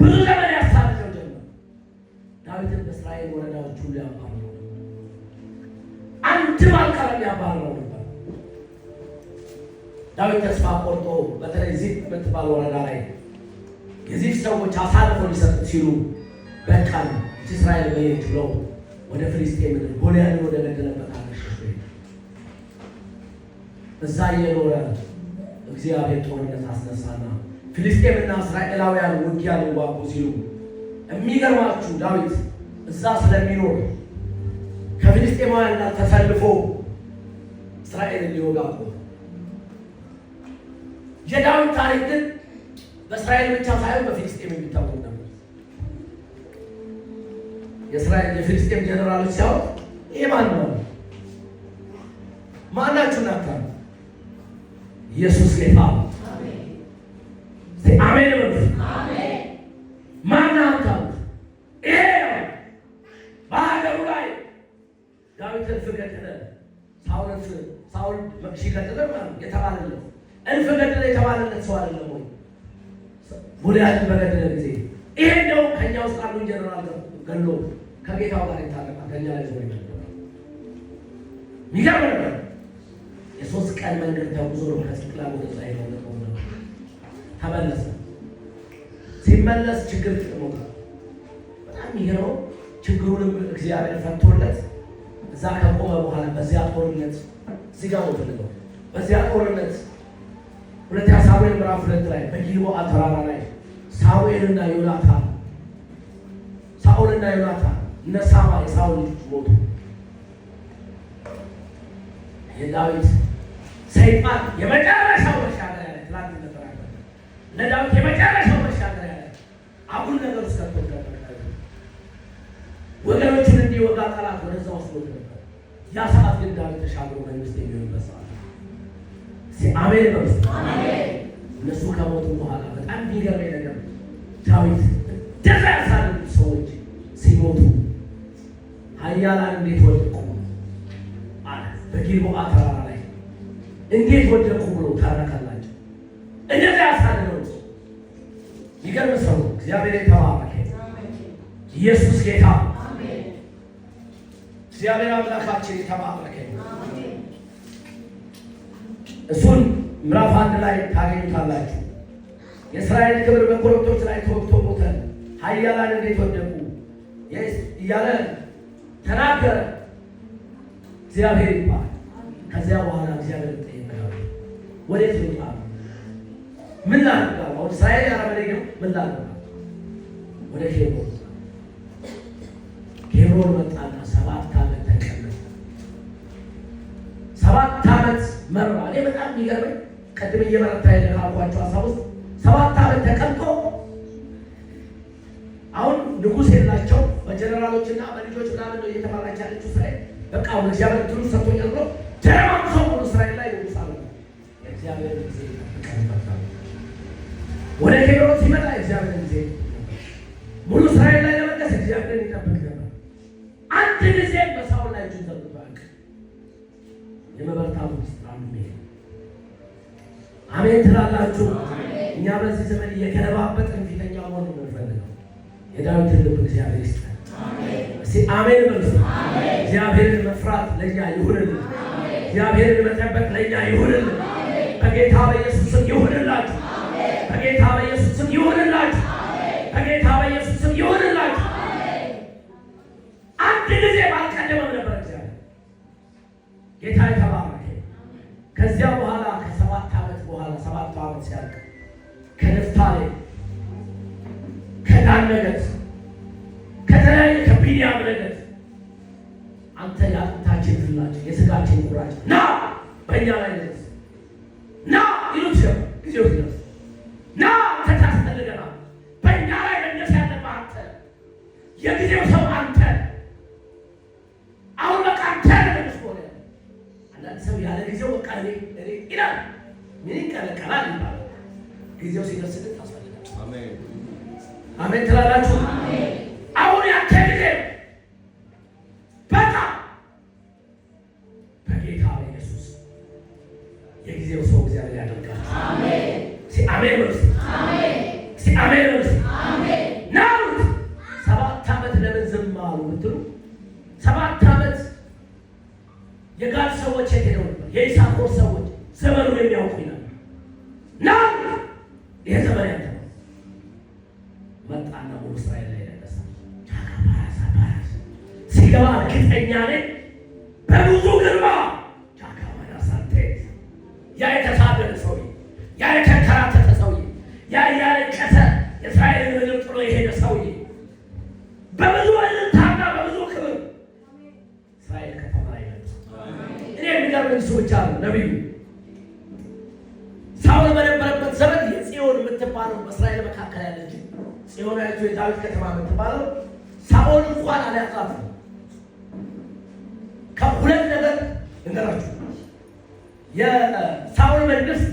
ብዙ ዘመን ያሳደደው ጀመረ። ዳዊትን በእስራኤል ወረዳዎች ሁሉ ያባረረው፣ አንድም አልቀረም ያባረረው ነበር። ዳዊት ተስፋ ቆርጦ በተለይ ዚፍ የምትባል ወረዳ ላይ የዚፍ ሰዎች አሳልፈው ሊሰጡት ሲሉ በቃ እስራኤል በየት ብለው ወደ ፍልስጤም ምድር ጎልያድን ወደ ገደለበት አገር እዛ እየኖረ እግዚአብሔር ጦርነት አስነሳና ፍልስጤምና እስራኤላውያን ውጊያ ሊዋጉ ሲሉ የሚገርማችሁ ዳዊት እዛ ስለሚኖር ከፍልስጤማውያን ጋር ተሰልፎ እስራኤልን ሊወጋ ቆመ። የዳዊት ታሪክ ግን በእስራኤል ብቻ ሳይሆን በፊልስጤም የሚታወቅ ነበር። የእስራኤል የፊልስጤም ጀነራሎች ሲያወቅ ይሄ ማን ነው? ማናችሁ ናታ? ኢየሱስ ጌታ አሜን። አሜን በሉ። አሜን። ማናታ? ይሄ በሀገሩ ላይ ዳዊትን ፍገደለ ሳውል መክሺ ገደለ ማለት የተባለለት እልፍ ገደለ የተባለለት ሰው አይደለም ወይ? ጎልያድን በገደለ ጊዜ ይሄ ነው ከኛ ውስጥ አንዱ ጀነራል ገሎ ከጌታው ጋር ይታረቃል። ከኛ ላይ ዘው ይመጣል። ሚገርም ነበር። የሶስት ቀን መንገድ ተጉዞ ነው ከጽቅላግ ወደ ፀሐይ ነው ተመለሰ። ሲመለስ ችግር ጥሞታ በጣም ይገርመው። ችግሩንም እግዚአብሔር ፈቶለት እዛ ከቆመ በኋላ በዚያ ጦርነት እዚህ ጋር ነው። በዚያ ጦርነት ሁለተኛ ሳሙኤል ምዕራፍ 2 ላይ በጊልቦዓ ተራራ ላይ ሳሙኤልና ዮናታን ሳኦልና ዮናታን እነ ሳማ የሳኦል ልጆች ሞቱ። የዳዊት ሰይጣን የመጨረሻው መሻገሪያ ላይ ትላንት እንደተናገረ ለዳዊት የመጨረሻው መሻገሪያ ላይ አሁን ነገር ውስጥ ከተወገደ ወገኖቹን እንዲወጋ ጠላት ወደዛ ውስጥ ነበር። ያ ሰዓት ግን ዳዊት ተሻግሮ መንግስት የሚሆንበት ሰዓት አሜን ነው። አሜን። እነሱ ከሞቱ በኋላ በጣም የሚገርመኝ ነገር ዳዊት እንደዛ ያሳደዱ ሰዎች ሲሞቱ ኃያላን እንዴት ወደቁ አለ። በጊልቦዓ ተራራ ላይ እንዴት ወደቁ ብሎ ተረከላቸው። እንደዛ ያሳደደው የሚገርም ሰው እግዚአብሔር የተባረከ ኢየሱስ ጌታ አሜን። እግዚአብሔር አምላካችን የተባረከ አሜን። እሱን ምዕራፍ 1 ላይ ታገኙታላችሁ። የእስራኤል ክብር በኮረብቶች ላይ ተወግቶ ሞተ፣ ኃያላን እንዴት ወደቁ እያለ ተናገረ። እግዚአብሔር ይባል። ከዚያ በኋላ እግዚአብሔር ጠየቀው፣ ወዴት ልውጣ? ምን ላድርግ? አሁን እስራኤል ያረበለ ነው። ምን ላድርግ? ወደ ኬብሮን መጣና 7 ዓመት ተቀመጠ። 7 ዓመት መራ። እኔ በጣም የሚገርመኝ ቀድም እየመረታ ካልኳቸው ሀሳብ ውስጥ 7 ዓመት ተቀምጦ አሁን ንጉሥ የላቸው በጀነራሎችና በልጆች ምናምን ነው እየተመራች ያለችው እስራኤል። በቃ አሁን እግዚአብሔር ትሉ ሰጥቶኛል ብሎ ደረማም ሰው ሁሉ እስራኤል ላይ ንጉሥ አለ። የእግዚአብሔር ጊዜ ይጠብቃል። ወደ ኬብሮን ሲመጣ እግዚአብሔር ጊዜ ሙሉ እስራኤል ላይ ለመለስ እግዚአብሔር ይጠብቅ ነበር። አንድ ጊዜ በሳውል ላይ እጁን ዘርግቷል። የመበርታቱ ውስጥ አንዱ ነው። አሜን ትላላችሁ? እኛ በዚህ ዘመን እየገለባበጥን ፊተኛ መሆን ነው የምንፈልገው። የዳዊትን ልብ እግዚአብሔር ይስጠን። እስቲ አሜን በሉ። እግዚአብሔርን መፍራት ለእኛ ይሁንልን። እግዚአብሔርን መጠበቅ ለእኛ ይሁንልን። በጌታ በኢየሱስ ስም ይሁንላችሁ። በጌታ በኢየሱስ ስም ይሁንላችሁ። በጌታ በኢየሱስ ስም ይሁንላችሁ። አንድ ጊዜ ባልቀደመም ነበር እግዚአብሔር። ጌታ የተባረከ። ከዚያ በኋላ ከ7 ዓመት በኋላ 7 ዓመት ሲያልቅ ከንፍታሌም ከዳን ነገድ ከተለያየ ከቢንያም ነገድ አንተ የአጥንታችን ፍላጭ የሥጋችን ቁራጭ ና በእኛ ላይ ደርስ ና ይሉት ጀመር። ጊዜው ሲደርስ ና አንተ ታስፈልገናል፣ በእኛ ላይ መነስ ያለብህ አንተ፣ የጊዜው ሰው አንተ፣ አሁን በቃ አንተ ንጉሥ ሆነ። አንዳንድ ሰው ያለ ጊዜው በቃ እኔ ይላል። ምን ይቀለቀላል ይባላል። ጊዜው ሲደርስ ግን ታስፈልጋለህ። አሜን አሜን ትላላችሁ። አሁን ያንተ ጊዜ በቃ በጌታ በኢየሱስ የጊዜው ሰው እግዚአብሔር ያደርጋል። አሜን አሜን ወርስ አሜን ወርስ ናው 7 ዓመት ለምን ዝም አሉ ብትሉ 7 ዓመት የጋድ ሰዎች ሄደው ነበር። የኢሳኮር ሰዎች ዘመኑ የሚያውቁ ይላል። ናው ይሄ ዘመን ያንተ ነው። መጣና ሙሉ እስራኤል ላይ ደረሰ። ሲገባ እርግጠኛ ነኝ በብዙ ግርማ ጃካማና ሳንቴ ያ የተሳደደ ሰውዬ፣ ያ የተከራተተ ሰውዬ፣ ያ ያለቀሰ የእስራኤልን ምድር ጥሎ የሄደ ሰውዬ በብዙ እልልታና በብዙ ክብር እስራኤል ከተማ ላይ ደረሰ። እኔ የሚገርመኝ እሱ ብቻ ነው። ነቢዩ ሳውል በነበረበት ዘመን የጽዮን የምትባለው በእስራኤል መካከል ያለች ጽዮናዊቱ የዳዊት ከተማ የምትባለው ሳኦል እንኳን አልያዛትም። ከሁለት ነገር እንገራችሁ። የሳኦል መንግስት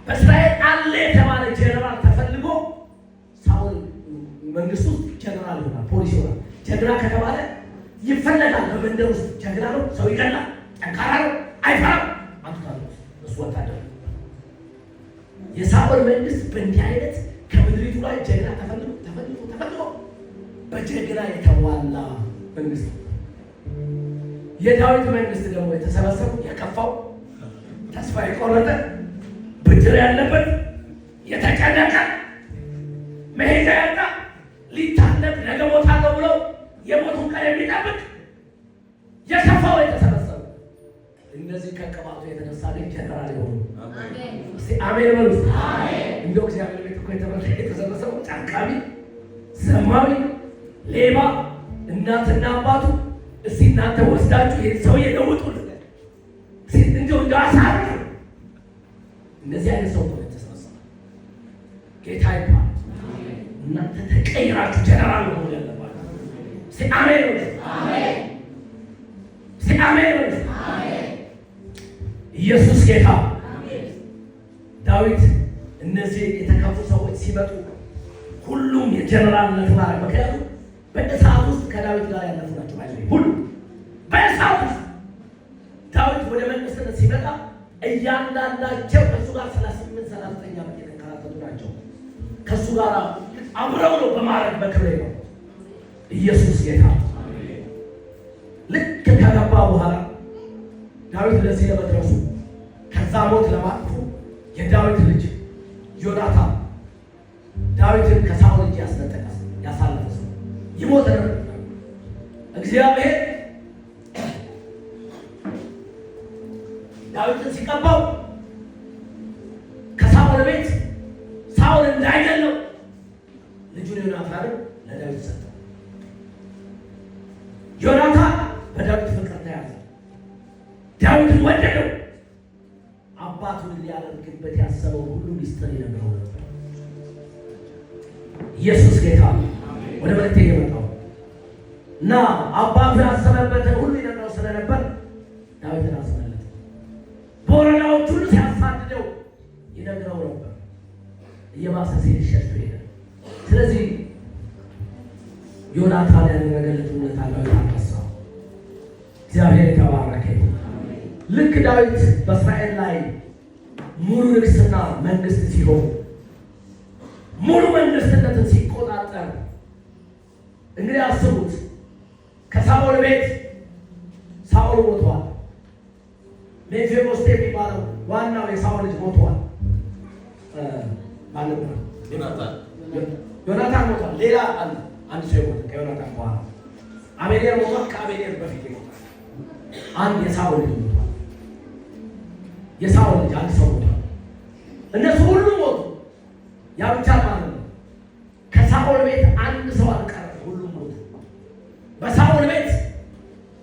በእስራኤል አለ የተባለ ጀነራል ተፈልጎ ሳኦል መንግስት ውስጥ ጀነራል ይሆናል፣ ፖሊስ ይሆናል። ጀግና ከተባለ ይፈለጋል። በመንደር ውስጥ ጀግና ነው፣ ሰው ይገላል፣ ጠንካራ ነው፣ አይፈራም። አንቱታለ እሱ ወታደር። የሳኦል መንግስት በእንዲህ አይነት ከምድሪቱ ላይ ጀግና ተፈልጎ በጀግና የተሟላ መንግስት። የዳዊት መንግስት ደግሞ የተሰበሰቡ የከፋው፣ ተስፋ የቆረጠ፣ ብድር ያለበት፣ የተጨነቀ፣ መሄጃ ያጣ፣ ሊታለቅ ነገ ሞታለሁ ብለው የሞቱን ቀን የሚጠብቅ የከፋው የተሰበሰቡ እነዚህ ከቅባቱ የተነሳ ግን ጀነራል የሆኑ አሜን በሉ። እንደው እግዚአብሔር ቤት እኮ የተሰበሰቡ ጫንቃሚ፣ ዘማዊ፣ ሌባ፣ እናትና አባቱ እስቲ እናንተ ወስዳችሁ ይህን ሰው የለውጡልን እንደው አሳርፉ። እነዚህ አይነት ሰው ነው የተሰበሰበ። ጌታ ይባል። እናንተ ተቀይራችሁ ጀነራል መሆን ያለባችሁ። አሜን አሜን። ኢየሱስ ጌታ። ዳዊት እነዚህ የተከፉ ሰዎች ሲመጡ ሁሉም የጀነራልነት ማለት ምክንያቱም በእሳት ውስጥ ከዳዊት ጋር ያለፉ ናቸው። ሁሉ በእሳት ውስጥ ዳዊት ወደ መንግስትነት ሲመጣ እያንዳንዳቸው ከእሱ ጋር 38-39 ዓመት የተከራተቱ ናቸው። ከእሱ ጋር አብረው ነው በማድረግ በክብሬ ነው። ኢየሱስ ጌታ። ልክ ከገባ በኋላ ዳዊት ለዚህ ለመድረሱ ከዛ ሞት ለማጥፉ የዳዊት ልጅ ዮናታን ዳዊትን ከሳኦል እጅ ያሳለፈ ሰው ይሞት ነበር። እግዚአብሔር ዳዊትን ሲቀባው ከሳኦል ቤት ሳኦል እንዳይገለው ልጁን ዮናታንን ለዳዊት ሰጠ። ዮናታን በዳዊት ፍቅር ተያዘ። ዳዊትን ወደደው። አባቱን ሊያደርግበት ያሰበው ሁሉ ሚስጥር ይነግረው ነበር። ኢየሱስ ጌታ። ወደ መልእክቴ የመጣው እና አባቱ ያሰበበትን ሁሉ ይነግረው ስለነበር ዳዊትን አስመለጠ። በወረዳዎች ሁሉ ሲያሳድደው ይነግረው ነበር። እየባሰ ሲል ሸሽቶ ሄደ። ስለዚህ ዮናታን ያደረገለት እውነት ዳዊት አልረሳው። እግዚአብሔር የተባረከ ይሁን። ልክ ዳዊት በእስራኤል ላይ ሙሉ ንግስና መንግስት ሲሆን ሙሉ መንግስትነትን ሲቆጣጠር እንግዲህ አስቡት። ከሳኦል ቤት ሳኦል ሞቷል። ሜምፊቦስቴ የሚባለው ዋናው የሳኦል ልጅ ሞቷል። ዮናታን ሞቷል። ሌላ አንድ ሰው ሞቷል ከዮናታን በኋላ። አቤኔር ሞቷል። ከአቤኔር በፊት ሞቷል። አንድ የሳኦል ልጅ ሞቷል። የሳኦል ልጅ አንድ ሰው ሞቷል። እነሱ ሁሉ ሞቱ። ያ ብቻ ማለት ነው። ከሳኦል ቤት አንድ ሰው አልቀረም። ሁሉም ሞቱ። በሳኦል ቤት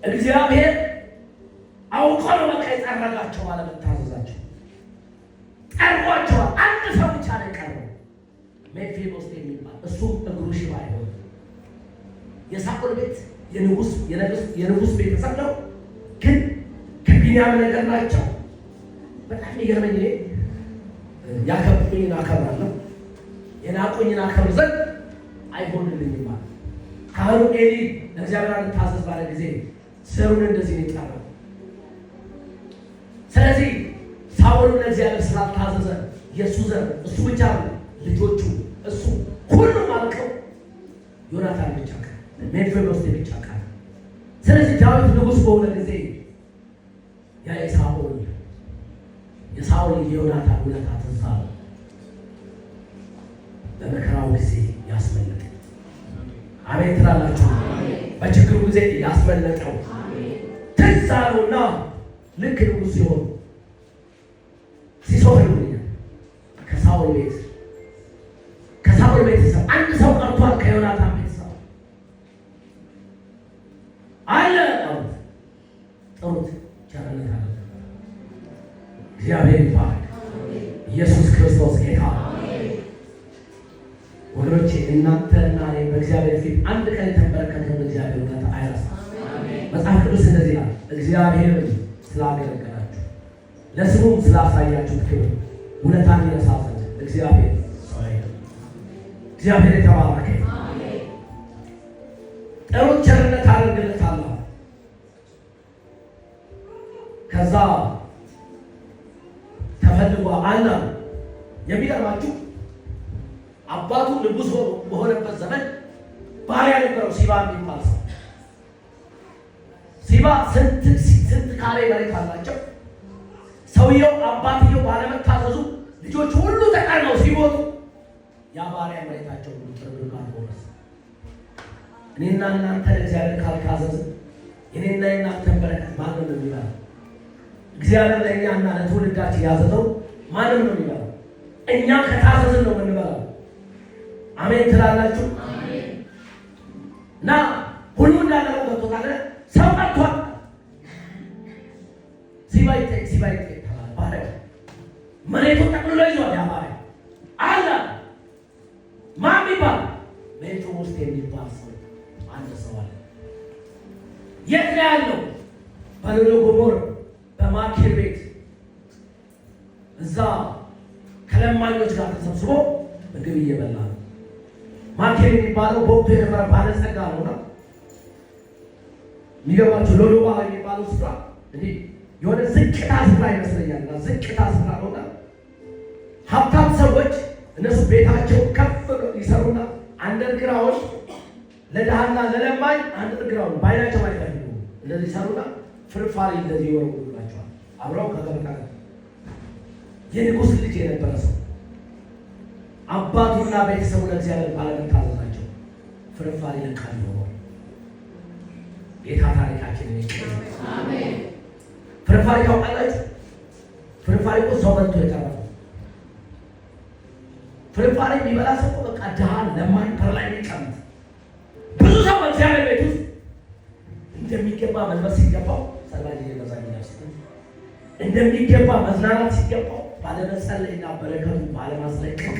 እግዚአብሔር አውቆ ነው በቃ የጠረጋቸው ባለመታዘዛቸው። ጠርጓቸዋል። አንድ ሰው ብቻ ነው የቀረው ሜምፊቦስቴ የሚባል እሱም እግሩ ሽባ አይሆን። የሳኦል ቤት የንጉሥ ቤተሰብ ነው፣ ግን ከቢንያም ነገር ናቸው። በጣም የሚገርመኝ እኔ ያከበሩኝን አከብራለሁ፣ የናቁኝን አከብር ዘንድ አይሆንልኝም ማለት ካህኑ ኤሊ ለእግዚአብሔር አንታዘዝ ባለ ጊዜ ዘሩን እንደዚህ ነው የጠራው። ስለዚህ ሳኦልን ለእግዚአብሔር ስላልታዘዘ የእሱ ዘር እሱ ብቻ ነው ልጆቹ እሱ ሁሉም አልቀው ዮናታን ብቻ ቀረ፣ ሜምፊቦስቴ ብቻ ቀረ። ስለዚህ ዳዊት ንጉሥ በሆነ ጊዜ ያ የሳኦል የዮናታን ውለታ ትዝ አለው። በመከራው ጊዜ ያስመለጠ አሜን ትላላችሁ። በችግሩ ጊዜ ያስመለጠው ትዝ አለውና ልክ ንጉሥ ሲሆን ሲሶር ይሆናል ከሳኦል ቤተሰብ አንድ ሰው ቀርቷል። ከዮናታን ቤተሰብ አለ ጥሩት ቸርነት አለ። እግዚአብሔር ይባረክ። ኢየሱስ ክርስቶስ ጌታ። ወገኖቼ እናንተና እኔ በእግዚአብሔር ፊት አንድ ቀን የተመለከተውን እግዚአብሔር ውለታ አይረሳም። መጽሐፍ ቅዱስ እንደዚህ ይላል፣ እግዚአብሔርን ስላገለገላችሁ ለስሙም ስላሳያችሁት ክብር ውለታን ይረሳ ዘንድ እግዚአብሔር የተባረከ ጥሩት ቸርነት አደርግለታለሁ። ከዛ ተፈልጎ አና የሚገርማችሁ አባቱ ንጉሥ በሆነበት ዘመን ባሪያ ነበረው ሲባ የሚባል ሰው። ሲባ ስንት ካሬ መሬት አላቸው። ሰውየው አባትየው ባለመታዘዙ ልጆች ሁሉ ተቀርነው ሲሞቱ ያ ባሪያ መሬታቸው ሁሉ ጥርብርብ አልሆነስ። እኔና እናንተ ለእግዚአብሔር ካልታዘዝን የኔና የእናንተን በረከት ማንም ነው የሚበላው? እግዚአብሔር ለእኛና ለትውልዳችን ያዘዘው ማንም ነው የሚበላው? እኛ ከታዘዝን ነው የምንበላው። አሜን ትላላችሁ? እና ሁሉ እንዳለው ወጥቷል። ሰው ቀርቷል። ሲባይቴ ባሪያ መሬቱን ጠቅልሎ ይዟል። ያ ባሪያ አለ ማን ይባል? ሜምፊቦስቴ የሚባል ሰው አንድ ሰው አለ። የት ነው ያለው? በሎዶጎሞር በማኪር ቤት እዛ ከለማኞች ጋር ተሰብስቦ ምግብ እየበላ ነው። ማኪር የሚባለው በወቅቱ የነበረ ባለጸጋ ነውና የሚገባቸው ሎዶባ የሚባለው ስፍራ እንዲህ የሆነ ዝቅታ ስፍራ ይመስለኛል። ዝቅታ ስፍራ ነውና ሀብታም ሰዎች እነሱ ቤታቸው ከፍ ይሰሩና አንደርግራውን ለድሃና ለለማኝ አንደርግራውን ባይናቸው አይፈልጉ እንደዚህ ይሰሩና ፍርፋሪ እንደዚህ ይወረውሩላቸዋል። አብረው ከገበታ የንጉሥ ልጅ የነበረ ሰው አባቱና ቤተሰቡ ለእግዚአብሔር ባለመታዘዛቸው ፍርፋሪ ለቃል ነው። ጌታ ታሪካችንን ይቀጥላል። አሜን። ፍርፋሪ ታውቃላችሁ? ፍርፋሪ እኮ ሰው በልቶ የቀረው ፍርፋሪ የሚበላ ሰው በቃ ድሃን ለማኝ ከላይ የሚቀመጥ ብዙ ሰው በእግዚአብሔር ቤት ውስጥ እንደሚገባ መልበስ ሲገባው ሰላጅ የበዛ ይላል። እንደሚገባ መዝናናት ሲገባው ባለመጸለይና በረከቱ ባለማስለቀቅ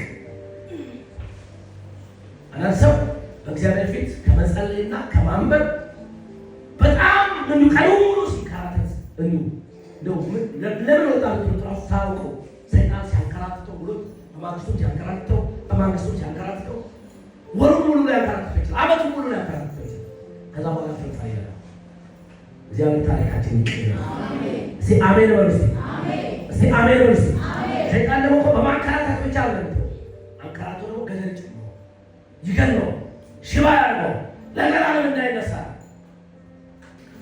አንድ ሰው በእግዚአብሔር ፊት ከመጸለይና ከማንበብ በጣም ምን ቀኑን ሲካተት ለምን ወጣ ትራፍ ታውቀው ሰይጣን ሲያንከራትተው ብሎ በማግስቱ ሲያንከራትተው ወሩን ሙሉ ላይ ያንከራትተው ይችላል። ዓመቱን ሙሉ ላይ ያንከራትተው ይችላል። ከዛ በኋላ ፍርፋ ይላል። እግዚአብሔር ታሪካችን ይቀይራል። አሜን። እስቲ አሜን በሉ። እስቲ አሜን በሉ። ሰይጣን ደግሞ በማንከራታት ብቻ አይደለም፣ አንከራቶ ደግሞ ገደል ጭኖ ይገድለው ሽባ ያለው ለዘላለም እንዳይነሳ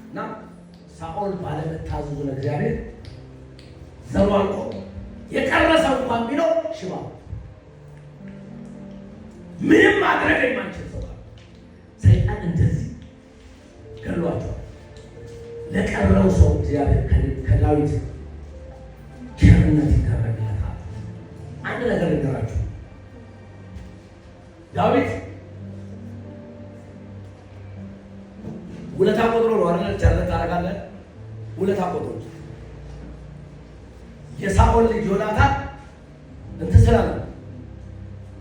እና ሳኦል ባለመታዘዙ ለእግዚአብሔር ዘሩ አልቆ የቀረሰው እንኳን ቢኖር ሽባ ምንም ማድረግ የማንችል ሰው ሰይጣን እንደዚህ ገድሏቸዋል። ለቀረው ሰው እግዚአብሔር ከዳዊት ቸርነት ይደረግለታል። አንድ ነገር ልንገራችሁ። ዳዊት ውለታ ቆጥሮ ነው አይደል? ቸርነት ታደርጋለህ። ውለታ ቆጠሩት። የሳኦል ልጅ ዮናታን እንትን ስላለ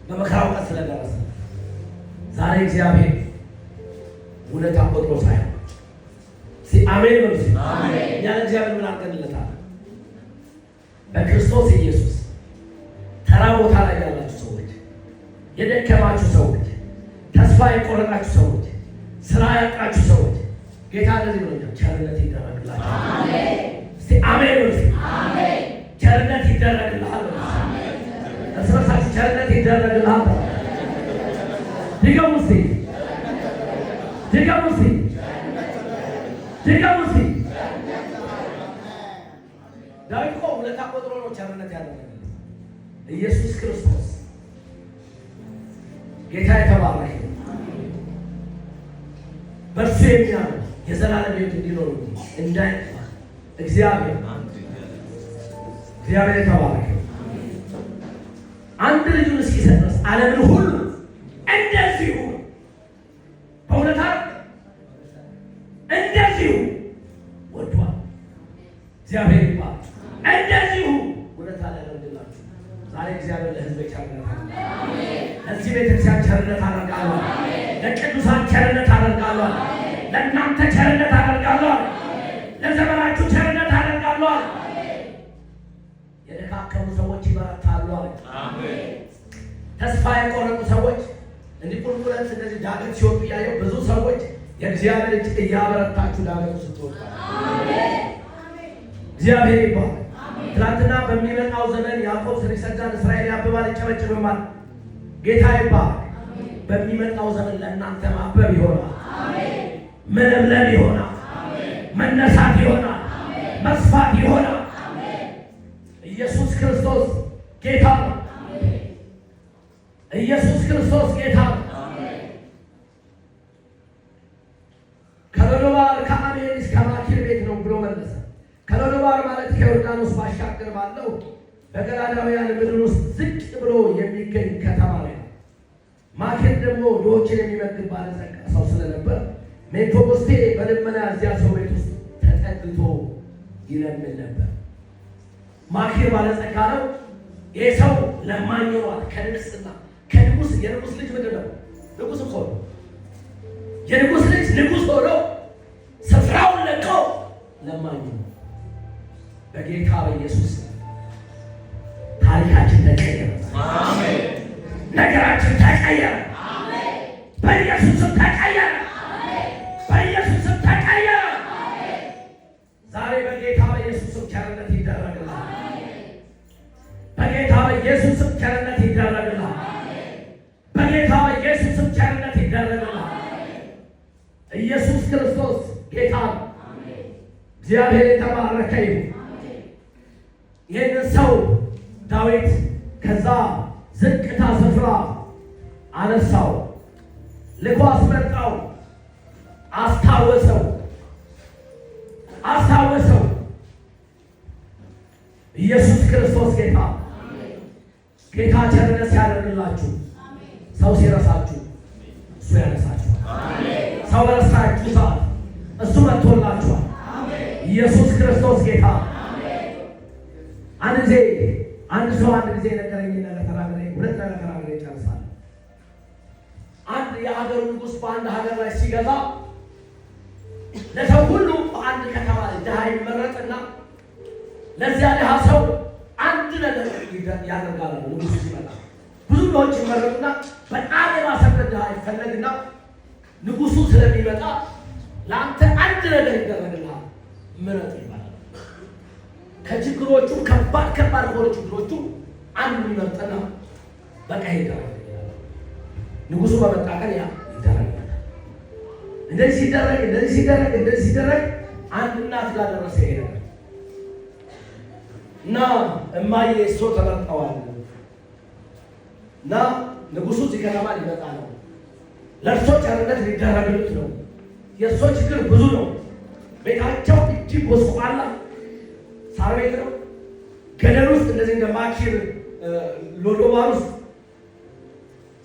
በመከራው ቀን ስለደረሰ ዛሬ እግዚአብሔር ውለታ ቆጥሮ ሳይሆን አሜን ነው። እኛ ለእግዚአብሔር ምን አድርገንለታል? በክርስቶስ ኢየሱስ ተራ ቦታ ላይ ያላችሁ ሰዎች፣ የደከማችሁ ሰዎች፣ ተስፋ የቆረጣችሁ ሰዎች፣ ስራ ያጣችሁ ሰዎች ጌታ እንደዚህ ብሎኛል፣ ቸርነት ይደረግላችሁ። እስቲ አሜን ነው። ቸርነት ይደረግልሃል። እርስ በርሳችሁ ቸርነት ይደረግልሃል። ድገሙ እስቲ፣ ድገሙ እስቲ፣ ድገሙ እስቲ። ዳዊት እኮ ውለታ ቆጥሮ ነው ቸርነት ያደረገለት። ኢየሱስ ክርስቶስ ጌታ የተባረከ በእርሱ የሚያምን የዘላለም ሕይወት እንዲኖር እንዳይጠፋ እግዚአብሔር የተባረከ አንድ ልጁን እስኪሰጥ ድረስ ዓለምን ሁሉ እንደዚሁ በእውነት እንደዚሁ ወዷል። እግዚአብሔር ይባል። እንደዚሁ ውለታ ሊያደርግላችሁ ዛሬ እግዚአብሔር ለሕዝብ ቸርነት ለዚህ ቤተክርስቲያን ቸርነት አደርጋለሁ፣ ለቅዱሳን ቸርነት አደርጋለሁ፣ ለእናንተ ቸርነት አደርጋለሁ፣ ለዘመናችሁ ቸርነት አደርጋለሁ። የደካከሙ ሰዎች ይበረታሉ። ተስፋ የቆረጡ ሰዎች እንዲህ ቁልቁለት እንደዚህ ዳገት ሲወጡ እያየሁ ብዙ ሰዎች የእግዚአብሔር እጅ እያበረታችሁ ዳገቱ ስትወጡ እግዚአብሔር ይባላል። ትናንትና በሚመጣው ዘመን ያዕቆብ ስር ይሰዳል፣ እስራኤል ያብባል፣ ይጨበጭብማል። ጌታ ይባላል። በሚመጣው ዘመን ለእናንተ ማበብ ይሆናል፣ መለምለም ይሆናል፣ መነሳት ይሆናል፣ መስፋት ይሆናል። ኢየሱስ ክርስቶስ ጌታ ነው። ኢየሱስ ክርስቶስ ጌታ ነው። ከሎዶባር ከአቤል እስከ ማኪር ቤት ነው ብሎ መለሰ። ከሎዶባር ማለት ከዮርዳኖስ ባሻገር ባለው በገላዳውያን ምድር ውስጥ ዝቅ ብሎ የሚገኝ ከተማ ነው። ማኪር ደግሞ ድሆችን የሚመግብ ባለጸጋ ሰው ስለነበር ሜምፊቦስቴ በልመና እዚያ ሰው ቤት ውስጥ ተጠግቶ ይለምን ነበር። ማኪር ባለጸጋ ነው። ይህ ሰው ለማኝ ሆኗል። ከንግስና ከንጉስ የንጉስ ልጅ ምንድን ነው? ንጉስ እኮ ነው። የንጉስ ልጅ ንጉስ ሆኖ ስፍራውን ለቆ ለማኝ ነው። በጌታ በኢየሱስ ታሪካችን ተቀየረ። አሜን። ነገራችን ተቀየረ። አሜን። በኢየሱስም ተቀየረ። አሜን። በኢየሱስም ተቀየረ። አሜን። ዛሬ በጌታ በኢየሱስም ቸርነት ይደረግልሃል። በጌታ በኢየሱስም ቸርነት ይደረግልሃል። በጌታ በኢየሱስም ቸርነት ይደረግልሃል። ኢየሱስ ክርስቶስ ጌታ ነው። እግዚአብሔር የተባረከ ይሁን። ይህንን ሰው ዳዊት ከዛ ዝቅታ ስፍራ አነሳው፣ ልኮ አስመጣው፣ አስታወሰው። ኢየሱስ ክርስቶስ ጌታ ጌታ ቸርነት ሲያደርግላችሁ ሰው ሲረሳችሁ እሱ ያነሳችኋል። ሰው በረሳችሁ ሰዓት እሱ መጥቶላችኋል። ኢየሱስ ክርስቶስ ጌታ። አንድ ጊዜ ነገረኝ ነገር ተናግሬ ሁለት ነገር ተናግሬ ጨርሳለሁ። አንድ የሀገሩ ንጉሥ በአንድ ሀገር ላይ ሲገዛ ለሰው ሁሉ በአንድ ከተማ ድሃ ይመረጥና ለዚያ ድሃ ሰው አንድ ነገር ያደርጋል። ንጉሥ ሲመጣ ብዙ ድሆች ይመረጡና በጣም የባሰበት ድሃ ይፈለግና ንጉሡ ስለሚመጣ ለአንተ አንድ ነገር ይደረግልሃል፣ ምረጥ ይባላል። ከችግሮቹ ከባድ ከሆኑ ችግሮቹ አንዱ ይመርጥና በቃ ይደረግ። ንጉሡ በመጣ ቀን ያ ይደረጋል። እንደዚህ ሲደረግ አንድ እናት ጋር ደረሰ። ይሄ እና እማዬ እሶ ተመርጠዋል እና ንጉሡ እዚህ ከተማ ሊመጣ ነው፣ ለእርሶ ቸርነት ሊደረግሉት ነው። የእርሶ ችግር ብዙ ነው። ቤታቸው እጅግ ጎስቋላ ሳር ቤት ነው። ገደል ውስጥ እንደዚህ እንደ ማኪር ሎዶባር ውስጥ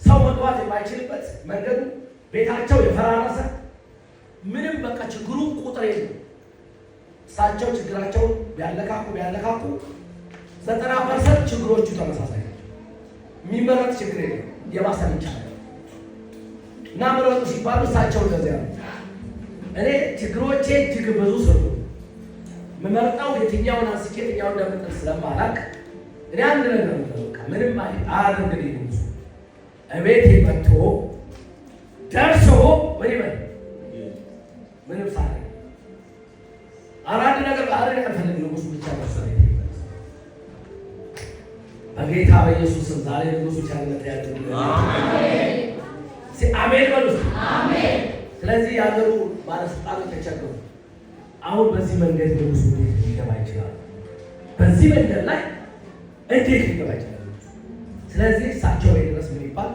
ሰው መግባት የማይችልበት መንገዱ፣ ቤታቸው የፈራረሰ ምንም በቃ ችግሩ ቁጥር የለም። እሳቸው ችግራቸውን ቢያለካኩ 90% ችግሮቹ ተመሳሳይ ናቸው። የሚመረጥ ችግር የለም። የባሰ ይቻላል እና ምረጡ ሲባሉ እሳቸው እንደዚያ ነው። እኔ ችግሮቼ እጅግ ብዙ ስሩ የምመርጠው የትኛውን አንስቼ የትኛውን እንደምጥል ስለማላቅ እኔ አንድ ነገር ነው በቃ ምንም አያደርግልኝ ነው። እቤቴ መጥቶ ደርሶ ምን ይበል ምንም ሳለ አራድ ነገር አረን ያፈልግ ንጉሱ ብቻ መሰለኝ። በጌታ በኢየሱስ ስም ዛሬ ንጉሱ ቻለተ ያድርግ። አሜን። አሜን በሉ። አሜን። ስለዚህ ያገሩ ባለስልጣኖች ተቸገሩ። አሁን በዚህ መንገድ ንጉሱ ሊገባ ይችላል። በዚህ መንገድ ላይ እንዴት ሊገባ ይችላል? ስለዚህ እሳቸው ላይ ድረስ ምን ይባል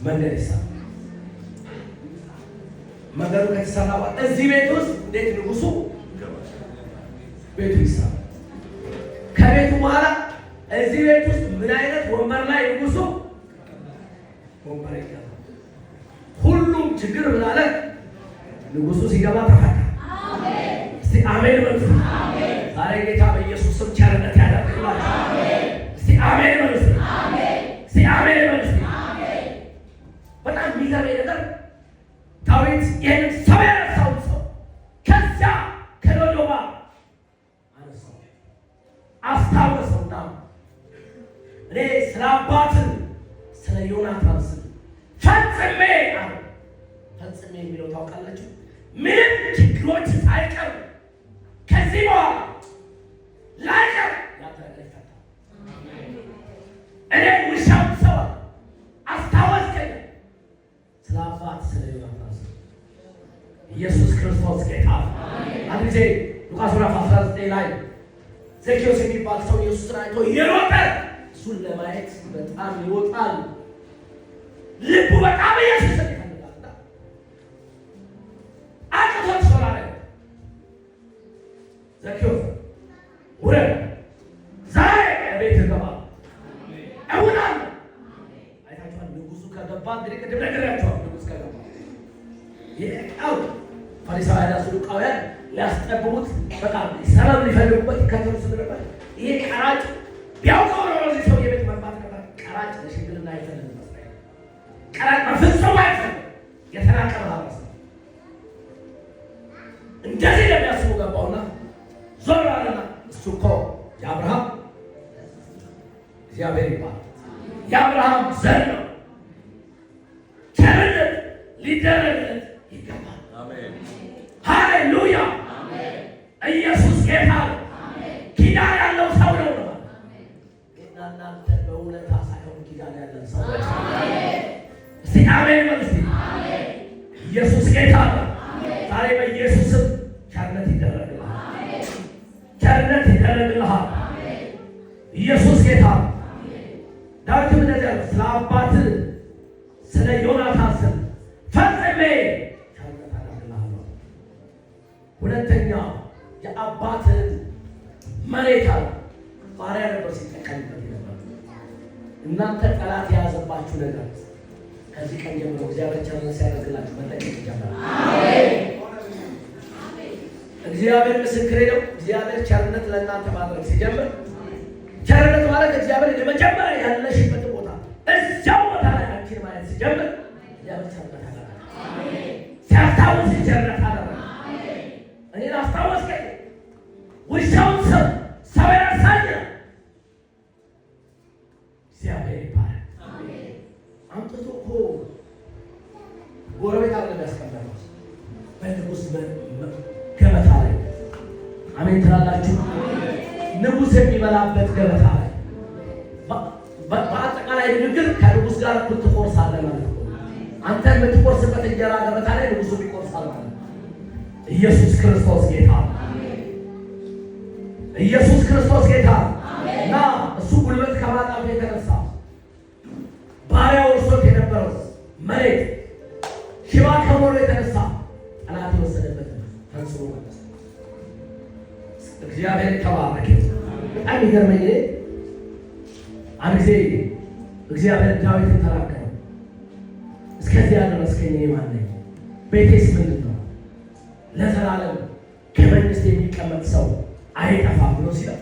መንገድ ይሰራል። መንገዱ ከተሰራ በኋላ እዚህ ቤት ውስጥ እንዴት ንጉሱ ቤቱ ይሰራል። ከቤቱ በኋላ እዚህ ቤት ውስጥ ምን አይነት ወንበር ላይ ንጉሱ ወንበር ይቀመጣል። ሁሉም ችግር ምን አለ ንጉሱ ሲገባ ተፈታ። አሜን። እስቲ አሜን በሉ። አሜን። ዛሬ ጌታ በኢየሱስ ስም ቸርነት ያደርግላችሁ። አሜን። እስቲ አሜን በሉ። አሜን። እስቲ አሜን በሉ። አሜን። በጣም የሚገርመኝ ነገር ዳዊት ይህንን ሰው ያነሳው ሰው ከዚያ ከሎዶባ አነሳው አስታወሰውና እኔ ስለ አባት ስለ ዮናታን ስል ፈጽሜ አለ። ፈጽሜ የሚለው ታውቃላችሁ? ምንም ችግሮች ሳይቀር ከዚህ በኋላ ላይቀር ያተረፈታ እኔ ውሻው ሰው አስታወስከኝ ስለ አባት ስለ ዮናታን ኢየሱስ ክርስቶስ ጌታ። አንድ ጊዜ ሉቃስ ምዕራፍ 19 ላይ ዘኬዎስ የሚባል ሰው ኢየሱስን አይቶ እየሮጠ እሱን ለማየት በጣም ይወጣል። ልቡ በጣም ኢየሱስን ይፈልጋልና አቅቶት ሶላለ ዘኬዎስ ውረድ ዛሬ ቤት ገባ አሁናል። አይታችኋል። ንጉሱ ከገባ እንግዲህ ቅድም ነግሬያችኋል። ንጉስ ከገባ የቃው ፈሪሳውያን ሰዱቃውያን ሊያስጠብቡት በጣም ሰላም ሊፈልጉበት ይከተሉ ስለነበር ይሄ ቀራጭ ቢያውቀው ነው እዚህ ሰው የቤት መግባት ነበር። ቀራጭ ለሽግልና አይፈልግም። ቀራጭ በፍጹም አይፈልግም። የተናቀረ ማህበረሰብ እንደዚህ ለሚያስቡ ገባውና ዞር አለና እሱ እኮ የአብርሃም እግዚአብሔር ይባላል የአብርሃም ዘር ነው። ቸርነት ሊደረግለት ይገባል። አሜን። ሃሌሉያ። አሜን። ኢየሱስ ጌታ ነው። አሜን። ኪዳን ያለው ሰው ነው። አሜን። እናንተ በእውነታ ሳይሆን ኪዳን ያለው ሰው ነው። አሜን። እስቲ አሜን በሉ። አሜን። ኢየሱስ ጌታ ነው። አሜን። ዛሬ በኢየሱስም ቸርነት ይደረግልሃል። አሜን። ቸርነት ይደረግልሃል። አሜን። ኢየሱስ ጌታ ነው። አሜን። ዳዊትም እንደዚያ ነው። ስለ አባት ስለ ዮናታን ስል ፈጽሜ ቸርነት አደርግልሃለሁ። ሁለተኛ የአባትን መሬት አለ ባሪያ ነበር ሲጠቀምበት ነበር። እናንተ ጠላት የያዘባችሁ ነገር ከዚህ ቀን ጀምሮ እግዚአብሔር ቸርነት ሲያደርግላችሁ መጠቀም ይጀምራል። አሜን። እግዚአብሔር ምስክሬ ነው። እግዚአብሔር ቸርነት ለእናንተ ማድረግ ሲጀምር ቸርነት ማለት እግዚአብሔር የመጀመሪያ ያለሽበት ቦታ እዚያው ቦታ ላይ አንቺን ማየት ሲጀምር እግዚአብሔር ቸርነት አደረገ። አሜን። ሲያስታውስ ቸርነት አደረገ። አሜን። እኔን አስታወስከኝ። ውሻውን ሰው ያሳየ እግዚአብሔር ይባላል። አሜን። አምጥቶ እኮ ጎረቤት አለ ያስቀመጠው በንጉስ ገበታ ላይ አሜን ትላላችሁ። ንጉስ የሚበላበት ገበታ ላይ በአጠቃላይ ንግግር ከንጉስ ጋር ትቆርሳለህ ማለት ነው። አንተ የምትቆርስበት እንጀራ ገበታ ላይ ንጉሱ ይቆርሳል ማለት ነው። ኢየሱስ ክርስቶስ ጌታ፣ ኢየሱስ ክርስቶስ ጌታ እና እሱ ጉልበት ከማጣቱ የተነሳ ባሪያው እርሶት የነበረው መሬት ሽባ ከመሆኑ የተነሳ ጠላት የወሰደበት ፈጽሞ መለሰ። እግዚአብሔር ተባረከ። በጣም ይገርመኝ አንድ ጊዜ እግዚአብሔር ዳዊትን ተናገረ። እስከዚያ ያደረስከኝ እኔ ማን ነኝ? ቤቴስ ምንድን ነው? ለዘላለም ከመንግስት የሚቀመጥ የሚቀመጥ ሰው አይጠፋም ብሎ ሲለው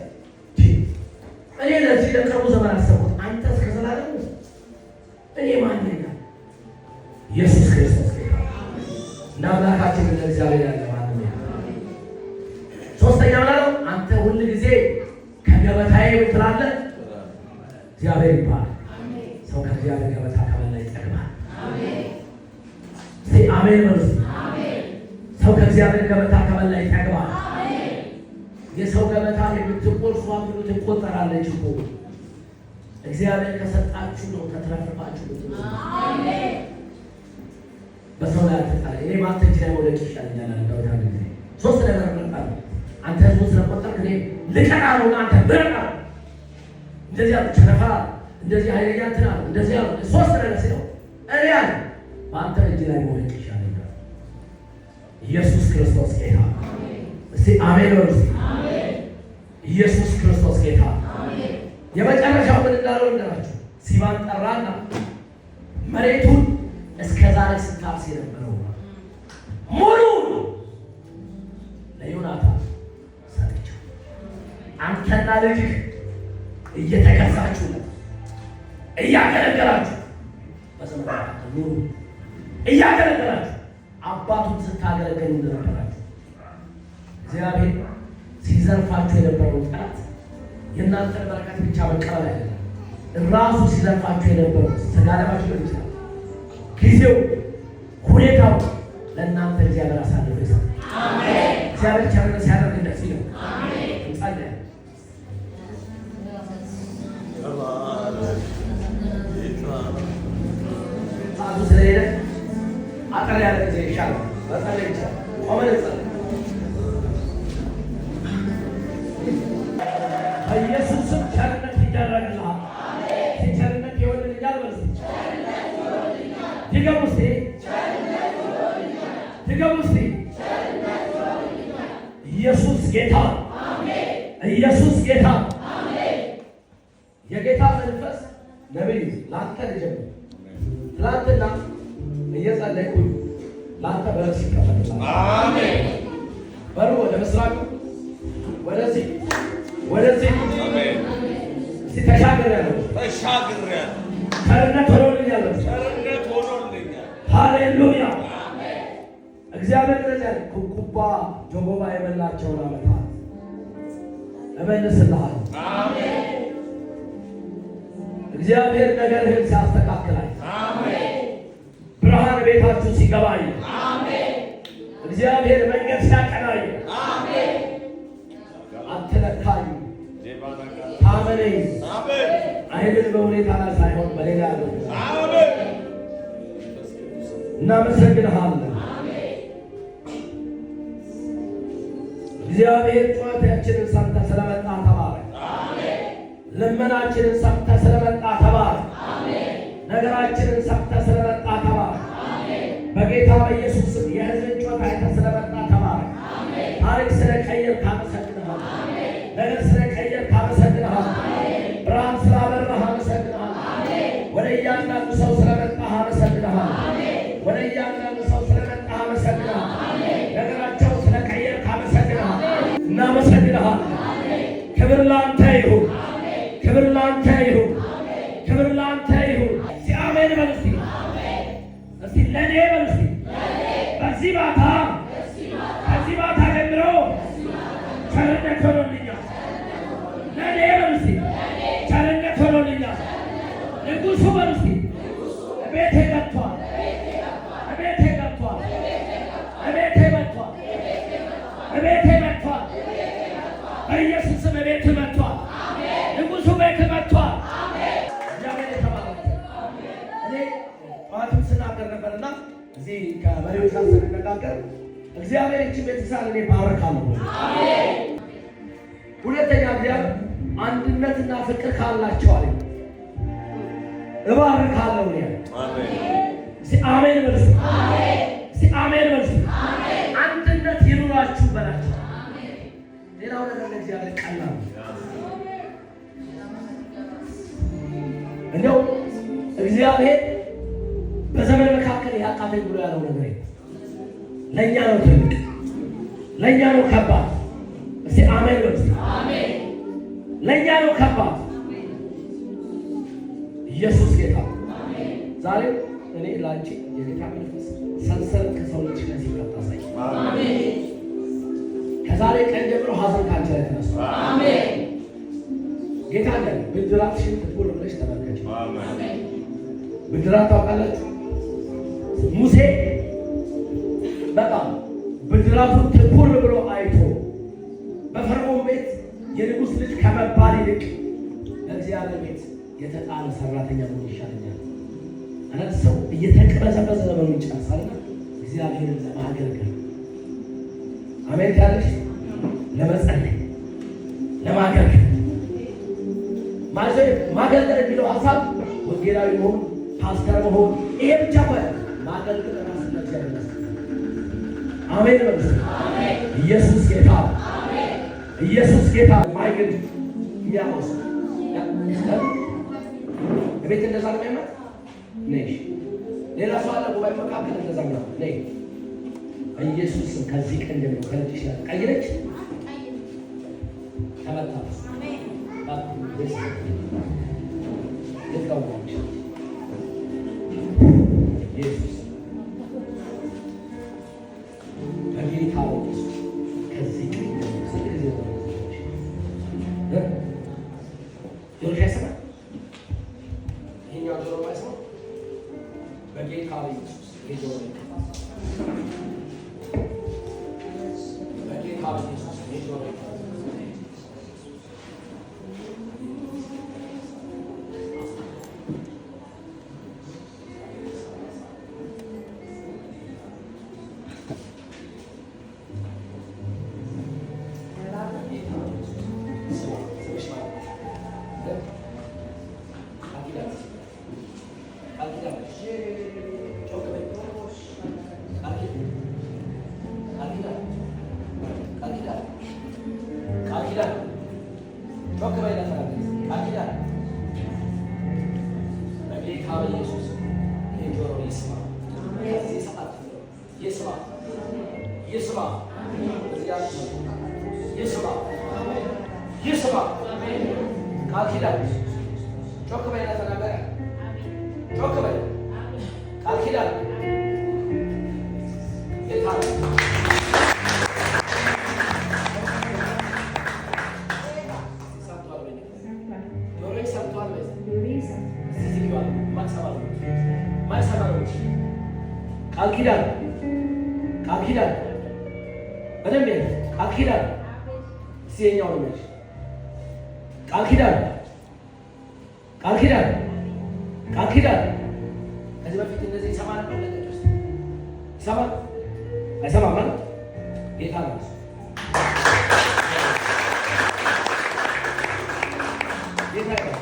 እኔ ለዚህ ለቅርቡ ዘመን አሰብኩት። አንተ እስከ ዘላለም እኔ ማን ነኝ? ኢየሱስ ክርስቶስ እና አምላካችን እግዚአብሔር ያለ ማንም ነው። ሶስተኛ ማለት አንተ ሁል ጊዜ ከገበታዬ ትላለህ እግዚአብሔር ይባላል። ሰው ከእግዚአብሔር ገበታ ከበላ ይጠግባል። አሜን በሉ። ሰው ከእግዚአብሔር ገበታ ከበላ ይጠግባል። የሰው ገበታ የምትቆርሷ ብሎ ትቆጠራለች እኮ እግዚአብሔር ከሰጣችሁ ነው ተትረፍርፋችሁ ነው። አሜን። በሰው ላይ አትጣል። እኔ ማንተ እጅ ላይ ወደቅ ይሻለኛል አለ ዳዊት። አንድ ጊዜ ሶስት ነገር መጣ። አንተ ሶስት ስለቆጠርክ እኔ ልቀና ነው አንተ ብረና እንደዚህ አለ ቸነፋ እንደዚህ ኃይለኛ እንትና እንደዚህ አለ ሶስት ነገር ሲለው እኔ አለ በአንተ እጅ ላይ ወደቅ ይሻለኛል። ኢየሱስ ክርስቶስ ጌታ። አሜን። እስቲ አሜን በሉ። ኢየሱስ ክርስቶስ ጌታ። አሜን። የመጨረሻው ምን እንዳለው እንደራችሁ ሲባን ጠራና መሬቱን እስከ ዛሬ ስታርስ የነበረው ሙሉ ለዮናታን ሰጥቻለሁ። አንተና ልጅህ እየተገዛችሁ እያገለገላችሁ በዘመናችሁ ኑሩ። እያገለገላችሁ አባቱን ስታገለገሉ እንደነበራችሁ እግዚአብሔር ሲዘርፋችሁ የነበረው ጠላት የእናንተን በረከት ብቻ መቀበል አይደለም፣ ራሱ ሲዘርፋችሁ የነበረው ስጋለባችሁ ሊሆን ይችላል። ጊዜው ሁኔታው ለእናንተ እግዚአብሔር አሳልፎ ይሰጣል። አሜን። እግዚአብሔር ቸርነት ሲያደርግ እንደዚህ ነው። አሜን። እንጸልይ። ሰዓቱ ስለሄደ አጠር ያለ ጊዜ ይሻላል። መጸለይ ይቻላል። ቆመን እንጸልይ። በኢየሱስ ስም ቸርነት ይደረግልሃል። ቸርነት ይሆንልኛል። በዚህ ድገም ውስጤ ድገም ውስጤ ኢየሱስ ጌታ። አሜን። ኢየሱስ ጌታ። አሜን። የጌታ መንፈስ ነብይ ላንተ ልጀምር። ትላንትና እየጸለይኩኝ ላንተ በረስ ይከፈታል። አሜን። በሩ ወደ ምስራቅ ወደዚህ ወደዚህ አሜን። ተሻግሬያለሁ። ቸርነት ሆኖልኛል። ሃሌሉያ። እግዚአብሔር ይረዳል። ኩባ ጆጎባ የበላቸውን ዓመታት እመልስልሃል። አሜን። እግዚአብሔር ነገርህን ሲያስተካክላል። አሜን። ብርሃን ቤታችሁ ሲገባይ። አሜን። እግዚአብሔር መንገድ ሲያቀናይ። አሜን። አትለካኝ፣ ታመነኝ። አሜን። አይደል በሁኔታ ላይ ሳይሆን በሌላ ነው። አሜን። እናመሰግንሃለን። እግዚአብሔር ጩኸታችንን ሰምተህ ስለመጣ ተባረክ። አሜን። ልመናችንን ሰምተህ ስለመጣ ተባረክ። አሜን። ነገራችንን ሰምተህ ስለመጣ ተባረክ። አሜን። በጌታ በኢየሱስ ስም የሕዝብን ጩኸት አይተህ ስለመጣ ተባረክ። አሜን። ታሪክ ስለቀየርክ አመሰግንሃለሁ። አሜን። ነገር ስለቀየርክ አመሰግንሃለሁ። አሜን። ብርሃን ስላበራህ አመሰግንሃለሁ። አሜን። ወደ እያንዳንዱ ሰው ስለመጣህ አመሰግንሃለሁ። አሜን። ወደ እያንዳንዱ ሰው ስለመጣህ አመሰግንሃለሁ። አሜን። ነገራቸው ስለቀየርክ አመሰግንሃለሁ። እናመሰግንሃለን። ክብር ላንተ ይሁን። ክብር ላንተ ይሁን። ክብር ላንተ ይሁን። እስቲ አሜን በል። እስቲ ለኔ በል። እስቲ በዚህ ማታ ከዚህ ማታ ጀምሮ ቸርነት ሆኖልኛል። ለኔ በል። እስቲ ቸርነት ሆኖልኛል። ንጉሡ በል። እስቲ ቤቴ ገብቷል። ቤቴ ገብቷል። ቤቴ መጥቷል። ቤቴ መጥቷል። በኢየሱስ ስም ቤት መጥቷል። ንጉሡ ቤት መጥቷል። እግዚአብሔር የተባረከ። እኔ ጠዋትም ስናገር ነበርና እዚህ ከመሪዎች ጋር ስንነጋገር እግዚአብሔር እቺ ቤተሰብ እኔ ባረካለሁ። ሁለተኛ እግዚአብሔር አንድነትና ፍቅር ካላቸው አለ እባርካለሁ ነው ያለው። እስቲ አሜን በሉ። እስቲ አሜን በሉ። አንድነት ይኑራችሁ በላቸው። ሌላው ነገር ለእግዚአብሔር ቀላል ነው። እንደው እግዚአብሔር በዘመን መካከል ያቃተኝ ብሎ ያለው ነገር ለእኛ ነው ትልቅ፣ ለእኛ ነው ከባድ። እስቲ እስቲ አሜን በሉ። ለእኛ ነው ከባድ። ኢየሱስ ጌታ። ዛሬ እኔ ላንቺ የጌታ መንፈስ ሰንሰለት ከሰው ልጅ ላይ ሲፈታ ሳይ ከዛሬ ቀን ጀምሮ ሐዘን ካንቺ ላይ ተነስቷል። አሜን። ጌታ ግን ብድራትሽን ትኩር ብለሽ ተመልከች። አሜን። ብድራት ታውቃላችሁ? ሙሴ በጣም ብድራቱን ትኩር ብሎ አይቶ በፈርዖን ቤት የንጉሥ ልጅ ከመባል ይልቅ ለእግዚአብሔር ቤት የተጣለ ሰራተኛ መሆን ይሻለኛል። አንድ ሰው እየተቅበዘበዘ ዘመኑን ይጨርሳልና እግዚአብሔርን ለማገልገል አሜን ካለሽ ለመጸለይ ለማገልገል ማገልገል የሚለው ሀሳብ ወንጌላዊ መሆን ፓስተር መሆን ይሄ ብቻ ማለት ማገልገል ራስን ለእግዚአብሔር መስጠት። አሜን በሉ። ኢየሱስ ጌታ። ኢየሱስ ጌታ። ማይግድ የሚያወስ ቤት እንደዛ ነው የሚያመጥ ነሽ። ሌላ ሰው አለ ጉባኤ መካከል እንደዛ ነው ነይ። ኢየሱስ ከዚህ ቀን ጀምሮ ከልጅሽ ቀይረች ተመታ። አሜን ባክስ ይተዋወቅ ኢየሱስ በጌታ ኢየሱስ ከዚህ ቀን ጀምሮ ስለዚህ ነው ጆሮሽ አይሰማም። ይሄኛው ጆሮ አይሰማም። በጌታ ኢየሱስ የጆሮ በጌታ ኢየሱስ የጆሮ ቃል በደንብ ቃል ኪዳን ሲኛው ነው ማለት ቃል ኪዳን ከዚህ በፊት እንደዚህ ይሰማ ነበር። ለቅዱስ ይሰማ አይሰማም ማለት ጌታ ነው። ጌታ ነው።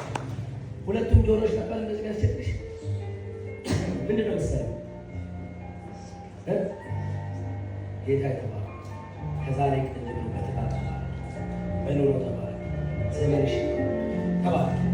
ሁለቱም ጆሮች ነበር እንደዚህ ያስቸግርሽ ምንድን ነው መሰለህ ጌታ ይተባረክ። ከዛሬ ቀን ጀምሮ በትዳር ተባረክ፣ በኑሮ ተባረክ፣ ዘመንሽ ተባረክ።